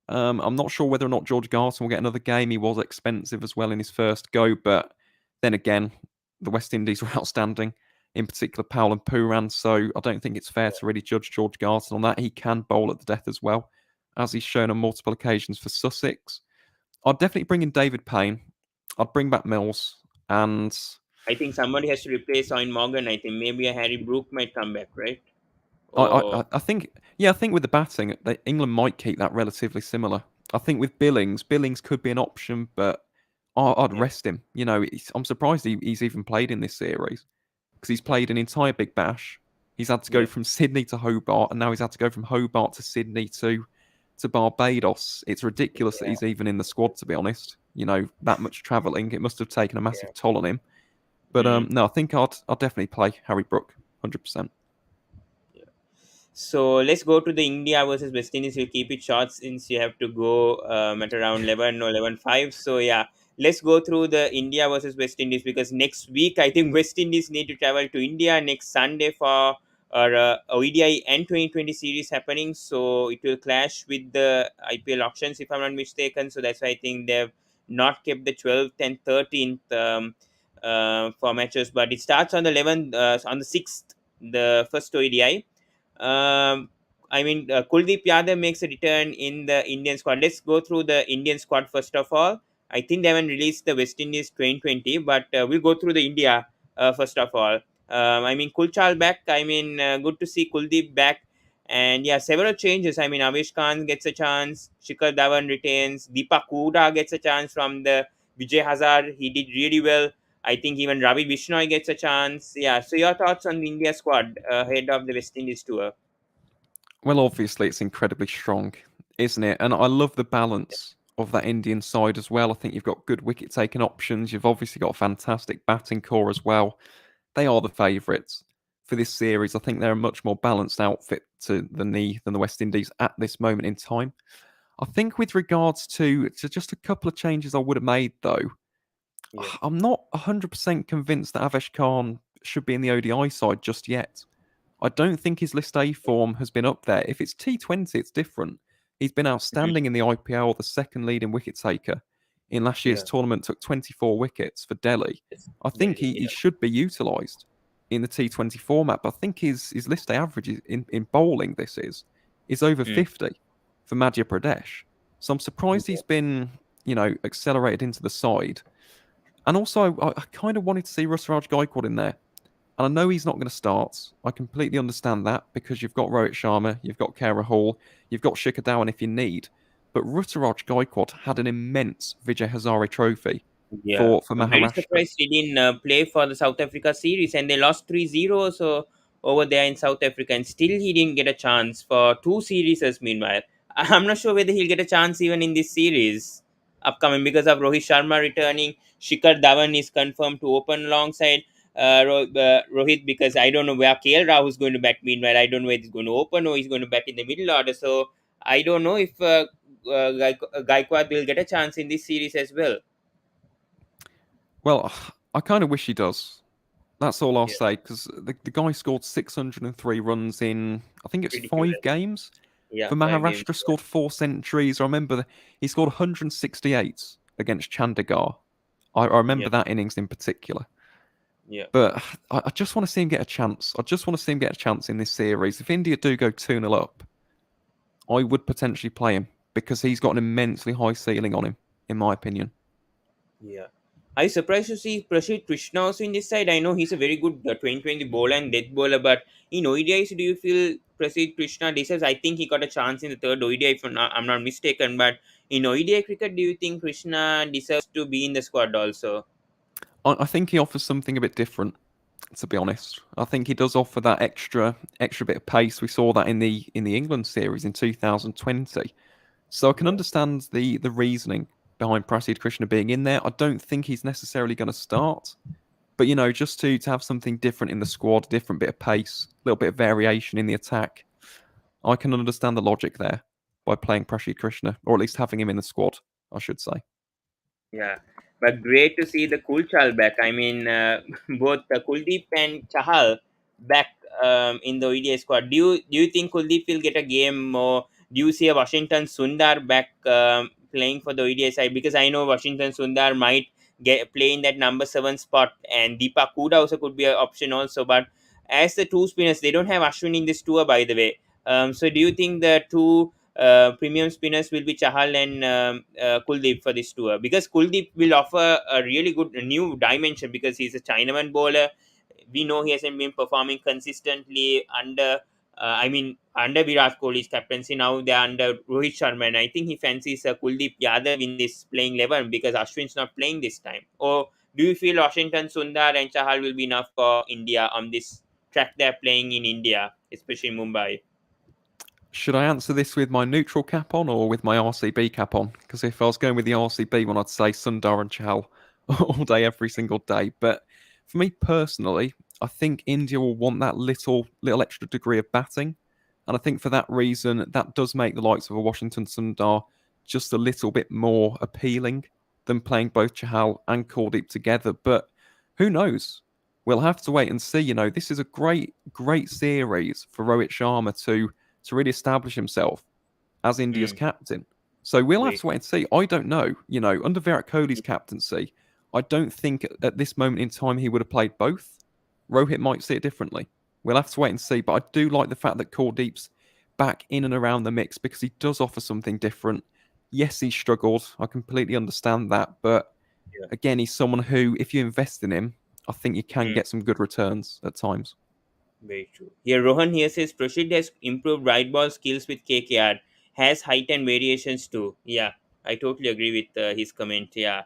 I'm not sure whether or not George Garson will get another game. He was expensive as well in his first go, but then again, the West Indies were outstanding, in particular Powell and Pooran, so I don't think it's fair to really judge George Garson on that. He can bowl at the death as well, as he's shown on multiple occasions for Sussex. I'd definitely bring in David Payne. I'd bring back Mills, and I think somebody has to replace Owen Morgan. I think maybe a Harry Brook might come back, right? I, I, Or I think, yeah, I think with the batting, England might keep that relatively similar. I think with Billings could be an option, but I'd yeah, rest him. You know, I'm surprised he's even played in this series because he's played an entire Big Bash. He's had to go yeah, from Sydney to Hobart, and now he's had to go from Hobart to Sydney to Barbados. It's ridiculous that yeah, he's even in the squad, to be honest. You know, that much travelling, it must have taken a yeah. massive toll on him. But Mm. no, I think I'd definitely play Harry Brook, 100%. So let's go to the India versus West Indies. We'll keep it short since you have to go at around 11 or 11:05. So yeah, let's go through the India versus West Indies because next week I think West Indies need to travel to India next Sunday for our ODI and 2020 series happening. So it will clash with the IPL auctions if I'm not mistaken. So that's why I think they've not kept the 12th and 13th for matches. But it starts on the 11th, on the 6th, the first ODI. Kuldeep Yadav makes a return in the Indian squad. Let's go through the Indian squad first of all. I think they haven't released the West Indies 2020, but we'll go through the India first of all. Kulchal back. Good to see Kuldeep back. And yeah, several changes. Avish Khan gets a chance. Shikhar Dhawan retains. Deepak Hooda gets a chance from the Vijay Hazard. He did really well. I think even Ravi Bishnoi gets a chance. Yeah. So your thoughts on the India squad ahead of the West Indies tour? Well, obviously, it's incredibly strong, isn't it? And I love the balance of that Indian side as well. I think you've got good wicket taking options. You've obviously got a fantastic batting core as well. They are the favourites for this series. I think they're a much more balanced outfit than the West Indies at this moment in time. I think with regards to just a couple of changes I would have made though, Yeah. I'm not 100% convinced that Avesh Khan should be in the ODI side just yet. I don't think his List A form has been up there. If it's T20, it's different. He's been Mhm. outstanding in the IPL, the second leading wicket taker in last year's Yeah. tournament, took 24 wickets for Delhi. Yes. I think Delhi. he Yeah. should be utilised in the T20 format, but I think his List A average in bowling, is over Mm. 50 for Madhya Pradesh. So I'm surprised Yeah. he's been, accelerated into the side. And also, I kind of wanted to see Rusaraj Gaikwad in there. And I know he's not going to start. I completely understand that because you've got Rohit Sharma, you've got Kara Hall, you've got Shikhar Dhawan if you need. But Ruturaj Gaikwad had an immense Vijay Hazare trophy Yeah, for I'm very Maharashtra. surprised he didn't play for the South Africa series, and they lost 3-0 so over there in South Africa, and still he didn't get a chance for two series. Meanwhile, I'm not sure whether he'll get a chance even in this series upcoming because of Rohit Sharma returning. Shikhar Dhawan is confirmed to open alongside Rohit, because I don't know where KL Rahul is going to bat. Meanwhile, I don't know whether he's going to open or he's going to bat in the middle order. So I don't know if Gaikwad will get a chance in this series as well. Well, I kind of wish he does. That's all I'll Yeah, say, because the guy scored 603 runs in, I think it's 5 ridiculous. games. Yeah, For 5 games. Maharashtra, scored 4 centuries. I remember he scored 168 against Chandigarh. I Yeah, remember that innings in particular. yeah, But I just want to see him get a chance. I just want to see him get a chance in this series. If India do go 2-0 up, I would potentially play him because he's got an immensely high ceiling on him, in my opinion. yeah. Are you surprised to see Prashid Krishna also in this side? I know he's a very good 2020 bowler and death bowler, but in ODIs, do you feel Prashid Krishna deserves? I think he got a chance in the third ODI, if I'm not mistaken. But in ODI cricket, do you think Krishna deserves to be in the squad also? I think he offers something a bit different, to be honest. I think he does offer that extra bit of pace. We saw that in the England series in 2020. So I can Yeah, understand the reasoning behind Prasid Krishna being in there. I don't think he's necessarily going to start, but just to have something different in the squad, different bit of pace, a little bit of variation in the attack. I can understand the logic there by playing Prasid Krishna, or at least having him in the squad, I should say. yeah. But great to see the Kulchal back. I mean, both Kuldeep and Chahal back in the ODI squad. Do you think Kuldeep will get a game, or do you see a Washington Sundar back playing for the ODI side? Because I know Washington Sundar might get play in that number 7 spot, and Deepak Kuda also could be an option also. But as the two spinners, they don't have Ashwin in this tour, by the way. So do you think the two premium spinners will be Chahal and Kuldeep for this tour, because Kuldeep will offer a really good new dimension because he's a Chinaman bowler. We know he hasn't been performing consistently under Virat Kohli's captaincy. Now they're under Rohit Sharma, and I think he fancies Kuldeep Yadav in this playing 11 because Ashwin's not playing this time. Or do you feel Washington Sundar and Chahal will be enough for India on this track they're playing in India, especially Mumbai? Should I answer this with my neutral cap on or with my RCB cap on? Because if I was going with the RCB one, I'd say Sundar and Chahal all day, every single day. But for me personally, I think India will want that little extra degree of batting. And I think for that reason, that does make the likes of a Washington Sundar just a little bit more appealing than playing both Chahal and Kuldeep together. But who knows? We'll have to wait and see. This is a great series for Rohit Sharma to really establish himself as India's Hmm. captain. So we'll have Great. to wait and see. I don't know. Under Virat Kohli's captaincy, I don't think at this moment in time he would have played both. Rohit might see it differently. We'll have to wait and see. But I do like the fact that Kuldeep's back in and around the mix because he does offer something different. Yes, he struggled. I completely understand that. But Yeah. again, he's someone who, if you invest in him, I think you can Hmm. get some good returns at times. Very true. Here, Rohan here says Prashid has improved right ball skills with KKR, has height and variations too. Yeah, I totally agree with his comment. Yeah,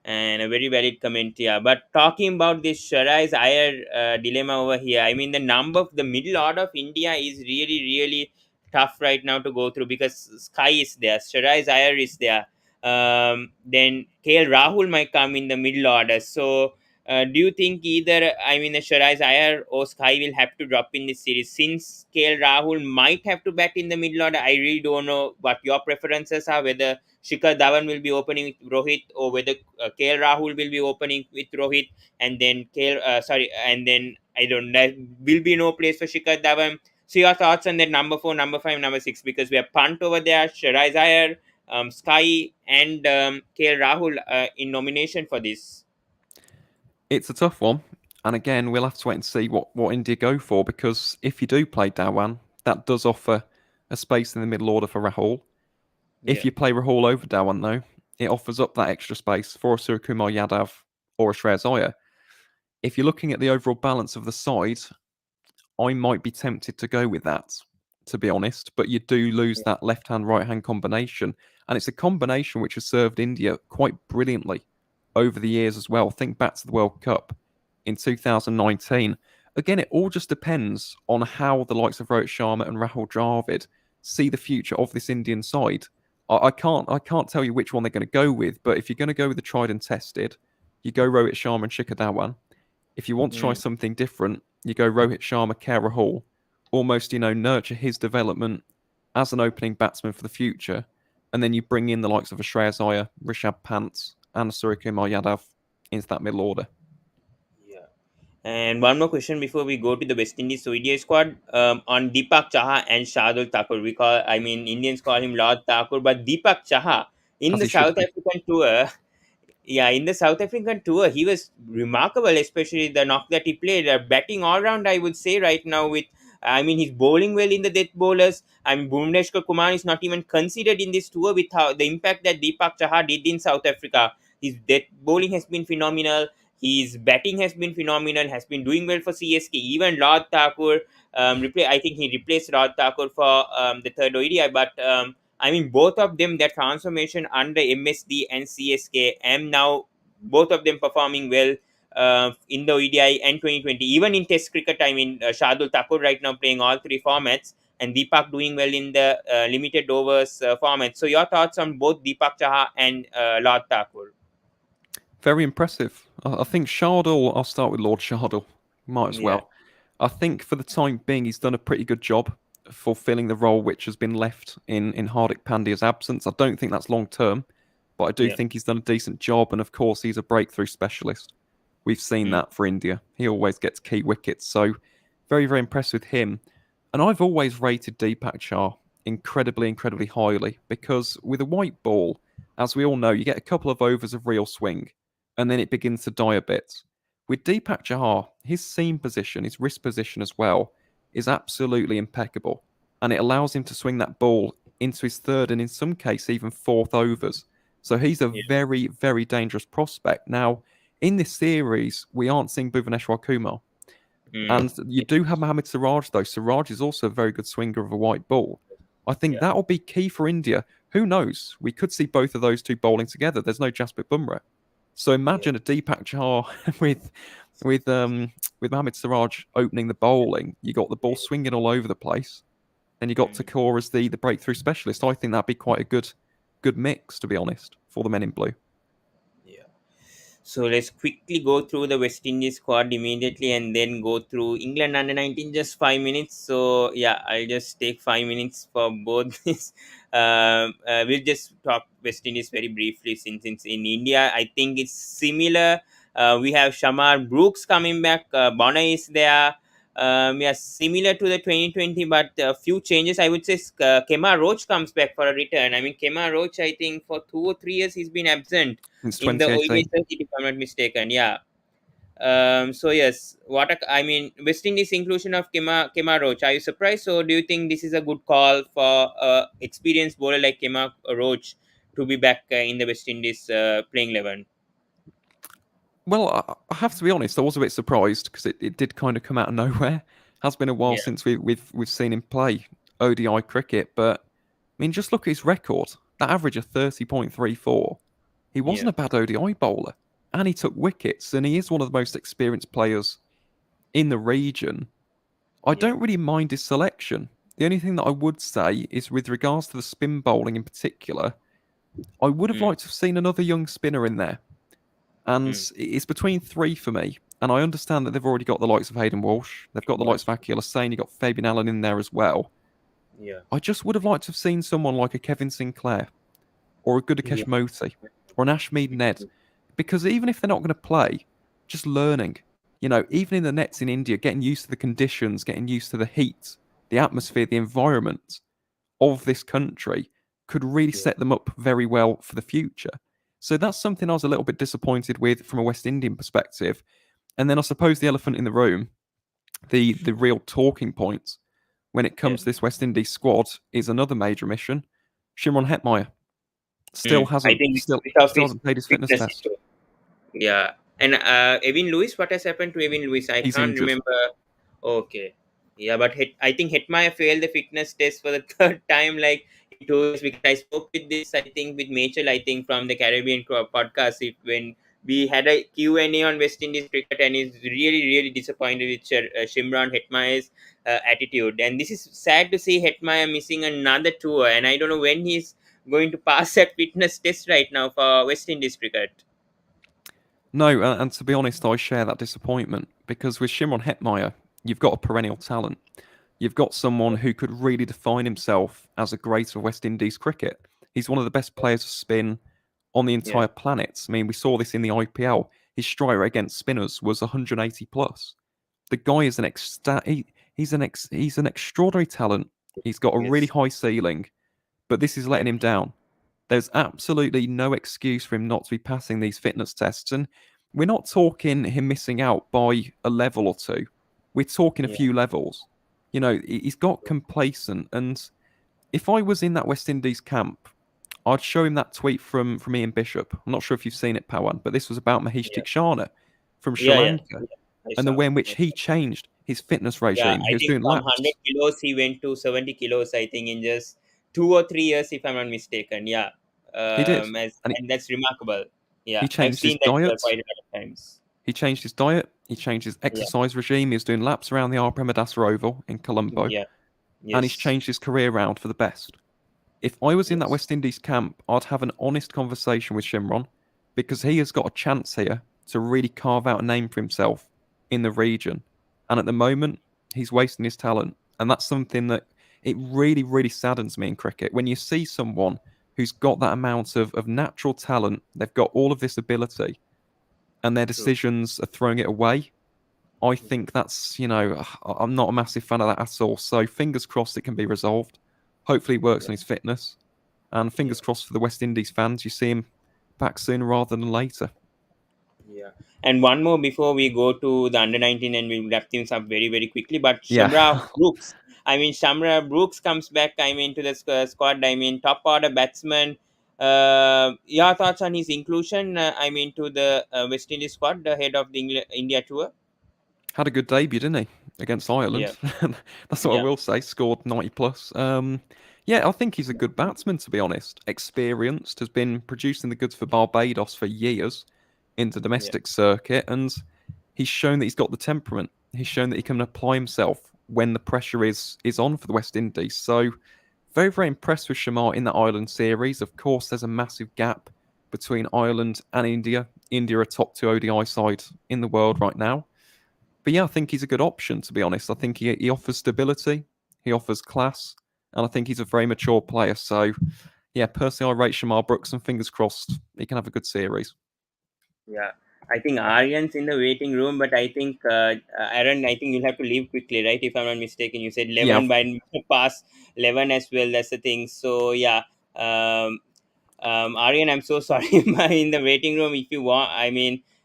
and a very valid comment. Yeah, but talking about this Sharai's Iyer dilemma over here, I mean, the middle order of India is really, really tough right now to go through because Sky is there, Sharai's Iyer is there. Then KL Rahul might come in the middle order. So do you think either, I mean, Shiraz Iyer or Sky will have to drop in this series? Since KL Rahul might have to bat in the middle order, I really don't know what your preferences are, whether Shikhar Dhawan will be opening with Rohit or whether KL Rahul will be opening with Rohit, and then and then I don't know, will be no place for Shikhar Dhawan. So your thoughts on that number 4, number 5, number 6, because we have Punt over there, Shiraz Iyer, Sky, and KL Rahul in nomination for this. It's a tough one. And again, we'll have to wait and see what India go for because if you do play Dhawan, that does offer a space in the middle order for Rahul. If Yeah. you play Rahul over Dhawan, though, it offers up that extra space for a Suryakumar Yadav or a Shreyas Iyer. If you're looking at the overall balance of the side, I might be tempted to go with that, to be honest. But you do lose that left hand, right hand combination. And it's a combination which has served India quite brilliantly over the years as well. Think back to the World Cup in 2019. Again, it all just depends on how the likes of Rohit Sharma and Rahul Dravid see the future of this Indian side. I can't tell you which one they're going to go with, but if you're going to go with the tried and tested, you go Rohit Sharma and Shikhar Dhawan. If you want to try Mm. something different, you go Rohit Sharma, KL Rahul, almost, nurture his development as an opening batsman for the future. And then you bring in the likes of Shreyas Iyer, Rishabh Pant, and Suryakumar Yadav into that middle order. Yeah. And one more question before we go to the West Indies ODI squad, on Deepak Chaha and Shardul Thakur. Indians call him Lord Thakur, but Deepak Chaha in As the he should South be. African tour, yeah, in the South African tour, he was remarkable, especially the knock that he played. Batting all round, I would say, right now. He's bowling well in the death bowlers. Bhuvneshwar Kumar is not even considered in this tour with how the impact that Deepak Chaha did in South Africa. His death bowling has been phenomenal. His batting has been phenomenal. Has been doing well for CSK. Even Lord Thakur, I think he replaced Lord Thakur for the third ODI, but. Both of them, their transformation under MSD and CSK, and now both of them performing well in the ODI and 2020. Even in Test cricket, Shardul Thakur right now playing all three formats, and Deepak doing well in the limited overs format. So, your thoughts on both Deepak Chaha and Lord Thakur? Very impressive. I think Shardul, I'll start with Lord Shardul. Might as Yeah, well. I think for the time being, he's done a pretty good job fulfilling the role which has been left in Hardik Pandya's absence. I don't think that's long term, but I do yeah, think he's done a decent job. And of course, he's a breakthrough specialist. We've seen mm, that for India. He always gets key wickets. So, very, very impressed with him. And I've always rated Deepak Char incredibly, incredibly highly because with a white ball, as we all know, you get a couple of overs of real swing and then it begins to die a bit. With Deepak Chahar, his seam position, his wrist position as well, is absolutely impeccable. And it allows him to swing that ball into his third and in some case even fourth overs. So he's a yeah, very, very dangerous prospect. Now, in this series, we aren't seeing Bhuvaneshwar Kumar. mm, And you do have Mohammad Siraj, though. Siraj is also a very good swinger of a white ball. I think yeah, that will be key for India. Who knows? We could see both of those two bowling together. There's no Jasprit Bumrah. So yeah, imagine a Deepak Chahar with with um with Mohammad Siraj opening the bowling. You got the ball swinging all over the place, and you got mm, Thakur as the breakthrough specialist. I think that'd be quite a good mix, to be honest, for the men in blue. yeah. So let's quickly go through the West Indies squad immediately and then go through England under 19, just 5 minutes. So yeah, I'll just take 5 minutes for both this. We'll just talk West Indies very briefly since in India, I think it's similar. We have Shamar Brooks coming back, Bonner is there. Yeah, similar to the 2020, but a few changes. I would say Kemar Roach comes back for a return. Kemar Roach, I think for 2 or 3 years he's been absent Since in the ODI 2018. circuit, if I'm not mistaken. Yeah. So yes, West Indies inclusion of Kemar Roach. Are you surprised, or do you think this is a good call for experienced bowler like Kemar Roach to be back in the West Indies playing 11? Well, I have to be honest. I was a bit surprised because it did kind of come out of nowhere. Has been a while Yeah, since we've seen him play ODI cricket, but I mean, just look at his record. That average of 30.34. He yeah, wasn't a bad ODI bowler, and he took wickets, and he is one of the most experienced players in the region. I yeah, don't really mind his selection. The only thing that I would say is with regards to the spin bowling in particular, I would have mm, liked to have seen another young spinner in there. And mm, it's between three for me. And I understand that they've already got the likes of Hayden Walsh, they've got the likes of Akil Hussain, you've got Fabian Allen in there as well. yeah, I just would have liked to have seen someone like a Kevin Sinclair or a yeah, Gudakesh Moti or an Ashmead Ned. Because even if they're not going to play, just learning. Even in the nets in India, getting used to the conditions, getting used to the heat, the atmosphere, the environment of this country could really yeah, set them up very well for the future. So that's something I was a little bit disappointed with from a West Indian perspective. And then I suppose the elephant in the room, the real talking point when it yeah. comes to this West Indies squad is another major mission. Shimron Hetmeyer still I hasn't think still because of still his hasn't paid his fitness fitness test. issue. Yeah. And Evan Lewis, what has happened to Evan Lewis? I He's can't injured. remember. Okay. Yeah, but I think Hetmaya failed the fitness test for the third time, like in 2 years. Because I spoke with this, I think, with Mitchell, I think, from the Caribbean podcast, when We had a Q&A on West Indies cricket, and is really, really disappointed with Shimron Hetmeyer's attitude. And this is sad to see Hetmeyer missing another tour, and I don't know when he's going to pass that fitness test right now for West Indies cricket. No, and to be honest, I share that disappointment because with Shimron Hetmeyer, you've got a perennial talent. You've got someone who could really define himself as a great of West Indies cricket. He's one of the best players of spin on the Yeah, entire planet. I mean, we saw this in the IPL. His strike rate against spinners was 180 plus. The guy is he's an extraordinary talent. He's got a really yes, high ceiling, but this is letting him down. There's absolutely no excuse for him not to be passing these fitness tests. And we're not talking him missing out by a level or two. We're talking a yeah, few levels. You know, he's got complacent. And if I was in that West Indies camp, I'd show him that tweet from Ian Bishop. I'm not sure if you've seen it, Pawan, but this was about Mahesh yeah, Theekshana from Sri yeah, yeah, Lanka yeah. I and the saw. way in which Yeah. he changed his fitness Yeah, regime. He I was think doing from 100 laps. kilos he went to 70 kilos, I think, in just 2 or 3 years, if I'm not mistaken. Yeah, He did. And and that's remarkable. he Yeah, I've changed his seen that diet. quite a lot of times. He changed his diet. He changed his Yeah, exercise regime. He was doing laps around the R. Premadasa Oval in Colombo. yeah, And he's yes, changed his career around for the best. If I was in that yes, West Indies camp, I'd have an honest conversation with Shimron because he has got a chance here to really carve out a name for himself in the region. And at the moment, he's wasting his talent. And that's something that it really, really saddens me in cricket. When you see someone who's got that amount of natural talent, they've got all of this ability, and their true. decisions are throwing it away. I think that's, I'm not a massive fan of that at all. So fingers crossed it can be resolved. Hopefully it works Yeah, on his fitness. And yeah. fingers crossed for the West Indies fans, you see him back sooner rather than later. Yeah. And one more before we go to the under 19, and we'll wrap things up very, very quickly. But Yeah. Shamra Brooks comes back, to the squad. Top order batsman. Your thoughts on his inclusion, to the West Indies squad, the head of the India tour? Had a good debut, didn't he? Against Yeah, Ireland. That's what I yeah, will say. Scored 90 plus. Yeah, I think he's a good batsman, to be honest. Experienced, has been producing the goods for Barbados for years in the yeah, domestic circuit, and he's shown that he's got the temperament. He's shown that he can apply himself when the pressure is on for the West Indies. So very, very impressed with Shamar in that Ireland series. Of course, there's a massive gap between Ireland and India. India are top two ODI side in the world right now. But yeah, I think he's a good option, to be honest. I think he offers stability, he offers class, and I think he's a very mature player. So yeah, personally, I rate Shamar Brooks, and fingers crossed he can have a good series. yeah. I think Aryan's in the waiting room, but I think Aaron, I think you'll have to leave quickly, right? If I'm not mistaken, you said Yeah, 11 by past 11 as well. That's the thing. So yeah, Aryan, I'm so sorry. In the waiting room, if you want,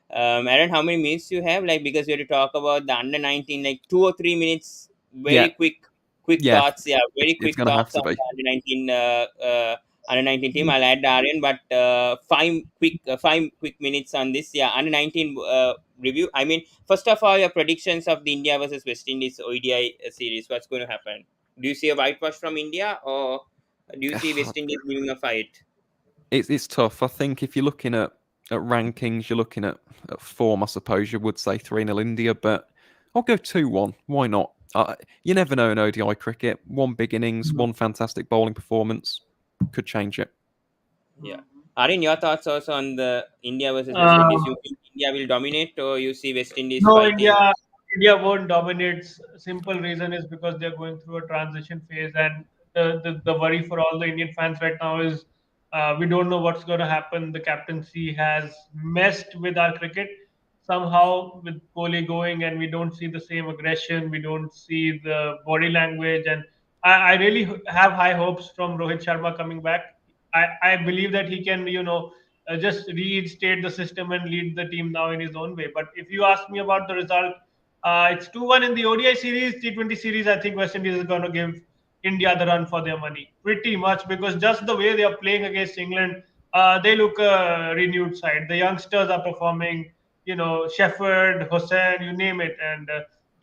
Aaron, how many minutes you have? Like, because we have to talk about the under 19, like 2 or 3 minutes, yeah, very quick yeah. thoughts. Yeah, very It's quick going to have thoughts to on be. the under 19 team. I'll add the Aryan, but five quick minutes on this. Yeah, under 19 review. First of all, your predictions of the India versus West Indies ODI series. What's going to happen? Do you see a whitewash from India, or do you see West Indies giving a fight? It's tough. I think if you're looking at rankings, you're looking at form, I suppose you would say 3-0 India, but I'll go 2-1. Why not? You never know in ODI cricket. One big innings, one fantastic bowling performance could change it. Yeah. Arin, your thoughts also on the India versus West Uh, Indies? You think India will dominate, or you see West Indies no, fighting? India won't dominate. Simple reason is because they're going through a transition phase, and the worry for all the Indian fans right now is we don't know what's going to happen. The captaincy has messed with our cricket somehow with Kohli going, and we don't see the same aggression. We don't see the body language, and I really have high hopes from Rohit Sharma coming back. I believe that he can, just reinstate the system and lead the team now in his own way. But if you ask me about the result, it's 2-1 in the ODI series. T20 series, I think West Indies is going to give India the run for their money. Pretty much, because just the way they are playing against England, they look a renewed side. The youngsters are performing, Shefford, Hussain, you name it. And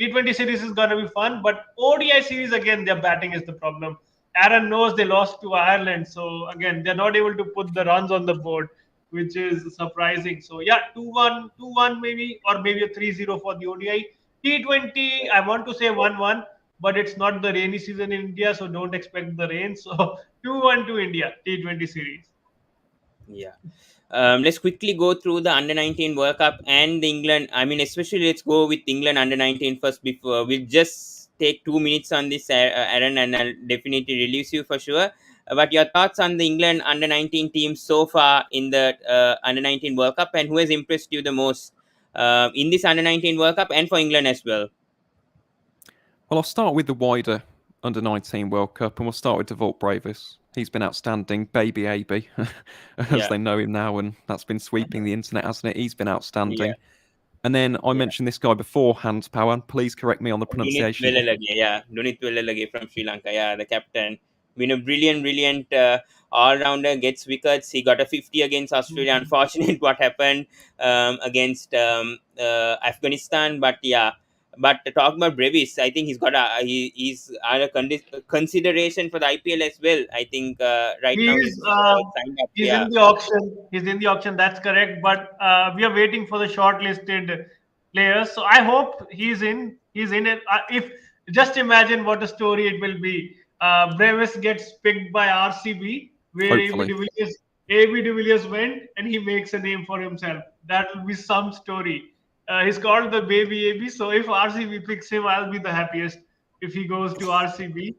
T20 series is going to be fun. But ODI series, again, their batting is the problem. Aaron knows they lost to Ireland. So, again, they're not able to put the runs on the board. which is surprising. So yeah, 2-1, 2-1 maybe, or maybe a 3-0 for the ODI. T20, I want to say 1-1, but it's not the rainy season in India, so don't expect the rain. So 2-1 to India, T20 series. Yeah. Let's quickly go through the under 19 World Cup and the England. I mean, especially let's go with England under 19 first. Before we'll just take 2 minutes on this, Aaron, and I'll definitely release you for sure. But your thoughts on the England under 19 team so far in the under 19 World Cup, and who has impressed you the most in this under 19 World Cup and for England as well? Well, I'll start with the wider under 19 World Cup, and we'll start with Devolt Bravis. He's been outstanding, baby AB, as Yeah, they know him now, and that's been sweeping the internet, hasn't it? He's been outstanding. yeah, And then I yeah. mentioned this guy beforehand, Pawan. Please correct me on the Dunit pronunciation. Wellalage, yeah, Dunit Wellalage from Sri Lanka, yeah, the captain. Been a brilliant all-rounder. Gets wickets. He got a 50 against Australia. Unfortunate what happened against Afghanistan, but yeah. But talk about Brevis, I think he's under consideration for the IPL as well. I think right now He's he's signed up. he's Yeah, in the auction. He's in the auction. That's correct. But we are waiting for the shortlisted players. So I hope he's in. He's in it. If just imagine what a story it will be. Brevis gets picked by RCB, where Hopefully. AB de Villiers went, and he makes a name for himself. That will be some story. He's called the baby AB. So if RCB picks him, I'll be the happiest. If he goes to RCB.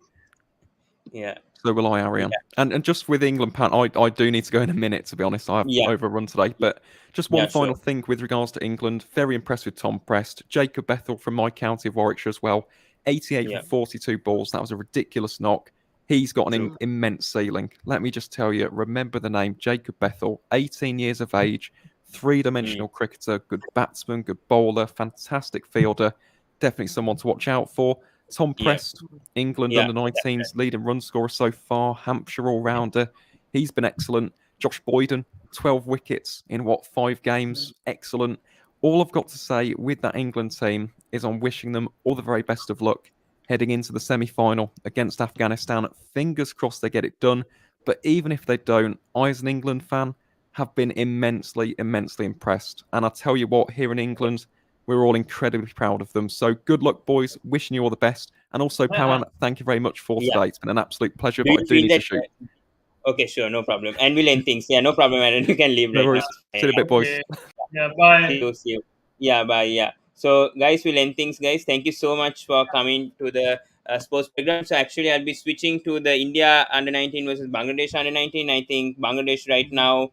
yeah, So will I, Arian. And just with England, Pat, I do need to go in a minute, to be honest. I've yeah, overrun today. yeah, But just one yeah, final sure. thing with regards to England. Very impressed with Tom Prest. Jacob Bethel from my county of Warwickshire as well. 88 Yeah, for 42 balls. That was a ridiculous knock. He's got an true. immense ceiling. Let me just tell you, remember the name Jacob Bethel, 18 years of age, Mm, three-dimensional cricketer, good batsman, good bowler, fantastic fielder. Definitely someone to watch out for. Tom yeah, Prest, England yeah, under that's right. 19s leading run scorer so far, Hampshire all rounder. He's been excellent. Josh Boyden, 12 wickets in 5 games? Excellent. All I've got to say with that England team is I'm wishing them all the very best of luck heading into the semi final against Afghanistan. Fingers crossed they get it done. But even if they don't, I, as an England fan, have been immensely impressed. And I tell you what, here in England, we're all incredibly proud of them. So good luck, boys. Wishing you all the best. And also, Pawan, thank you very much for Yeah. today. It's been an absolute pleasure, Do but I you do feel need to that? shoot. Okay, sure, no problem. And we'll end things. Yeah, no problem, Aaron. You can leave No right now. worries. See you in a bit, boys. Okay. Yeah. Bye. See you. Yeah, bye. Yeah. So, guys, we'll end things, guys. Thank you so much for coming to the sports program. So, actually, I'll be switching to the India under 19 versus Bangladesh under 19. I think Bangladesh right now,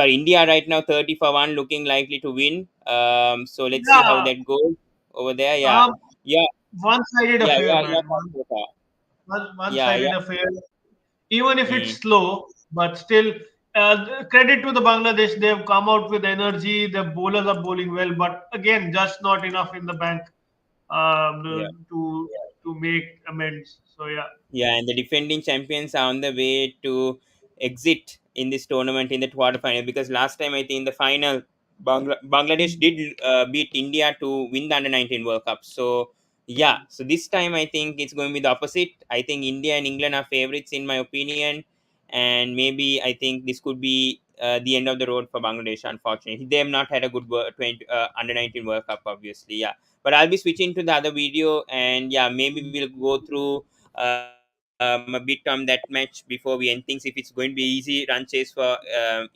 India right now 30 for 1, looking likely to win. So, let's see how Yeah. that goes over there. Yeah. Um, Yeah. one-sided Yeah. affair, Yeah. Yeah. man. Yeah. One-sided Yeah. affair. Even if it's Mm. slow, but still, credit to the Bangladesh. They've come out with energy. The bowlers are bowling well, but again, just not enough in the bank Yeah. to make amends. So yeah. Yeah, and the defending champions are on the way to exit in this tournament in the quarterfinal, because last time I think in the final, Bangladesh did beat India to win the under 19 World Cup. So yeah, so this time I think it's going to be the opposite. I think India and England are favorites in my opinion, and maybe I think this could be the end of the road for Bangladesh. Unfortunately, they have not had a good 20, under 19 World Cup, obviously. Yeah, but I'll be switching to the other video, and yeah, maybe we'll go through a bit on that match before we end things. If it's going to be easy run chase for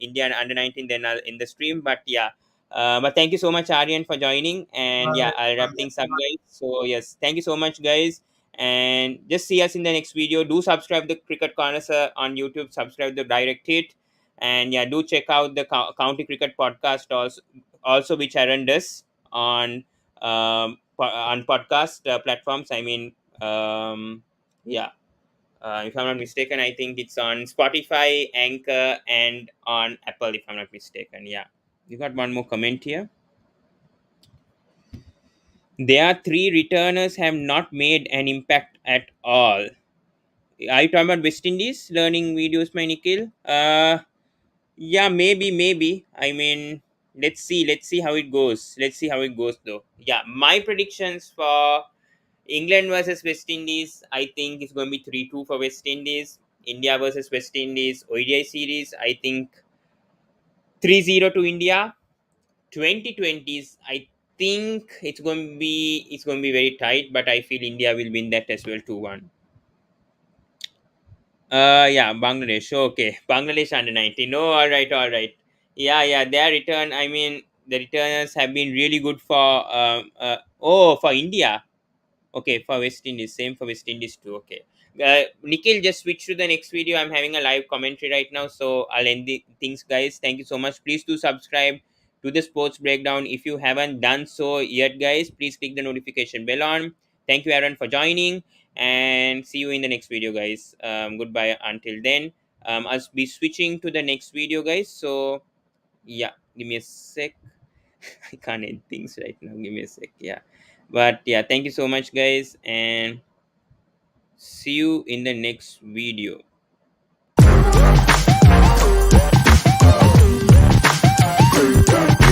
India and under 19, then I'll in the stream. But yeah, but thank you so much, Aryan, for joining. And yeah, I'll wrap things up, guys. So yes, thank you so much, guys. And just see us in the next video. Do subscribe the Cricket Connoisseur on YouTube. Subscribe the Direct Hit, and yeah, do check out the County Cricket podcast also which Aaron does on on podcast platforms. I mean, yeah. If I'm not mistaken, I think it's on Spotify, Anchor, and on Apple, if I'm not mistaken. Yeah. We got one more comment here. Their three returners have not made an impact at all. Are you talking about West Indies learning videos, my Nikhil? Yeah, maybe. I mean, let's see how it goes. Let's see how it goes, though. Yeah, my predictions for England versus West Indies, I think it's going to be 3-2 for West Indies. India versus West Indies ODI series, I think 3-0 to India. 2020s, I think it's going to be very tight, but I feel India will win that as well, 2-1. Yeah, Bangladesh. Okay, Bangladesh under 19. No, all right, all right. Yeah, yeah, their return. I mean, the returners have been really good for for India. Okay, for West Indies, same for West Indies too. Okay. Nikhil, just switch to the next video. I'm having a live commentary right now, so I'll end the things, guys. Thank you so much. Please do subscribe to the sports breakdown if you haven't done so yet, guys. Please click the notification bell on. Thank you, Aaron, for joining, and see you in the next video, guys. Goodbye until then. I'll be switching to the next video, guys. So yeah, give me a sec. I can't end things right now. Give me a sec. Yeah. But yeah, thank you so much, guys, and see you in the next video.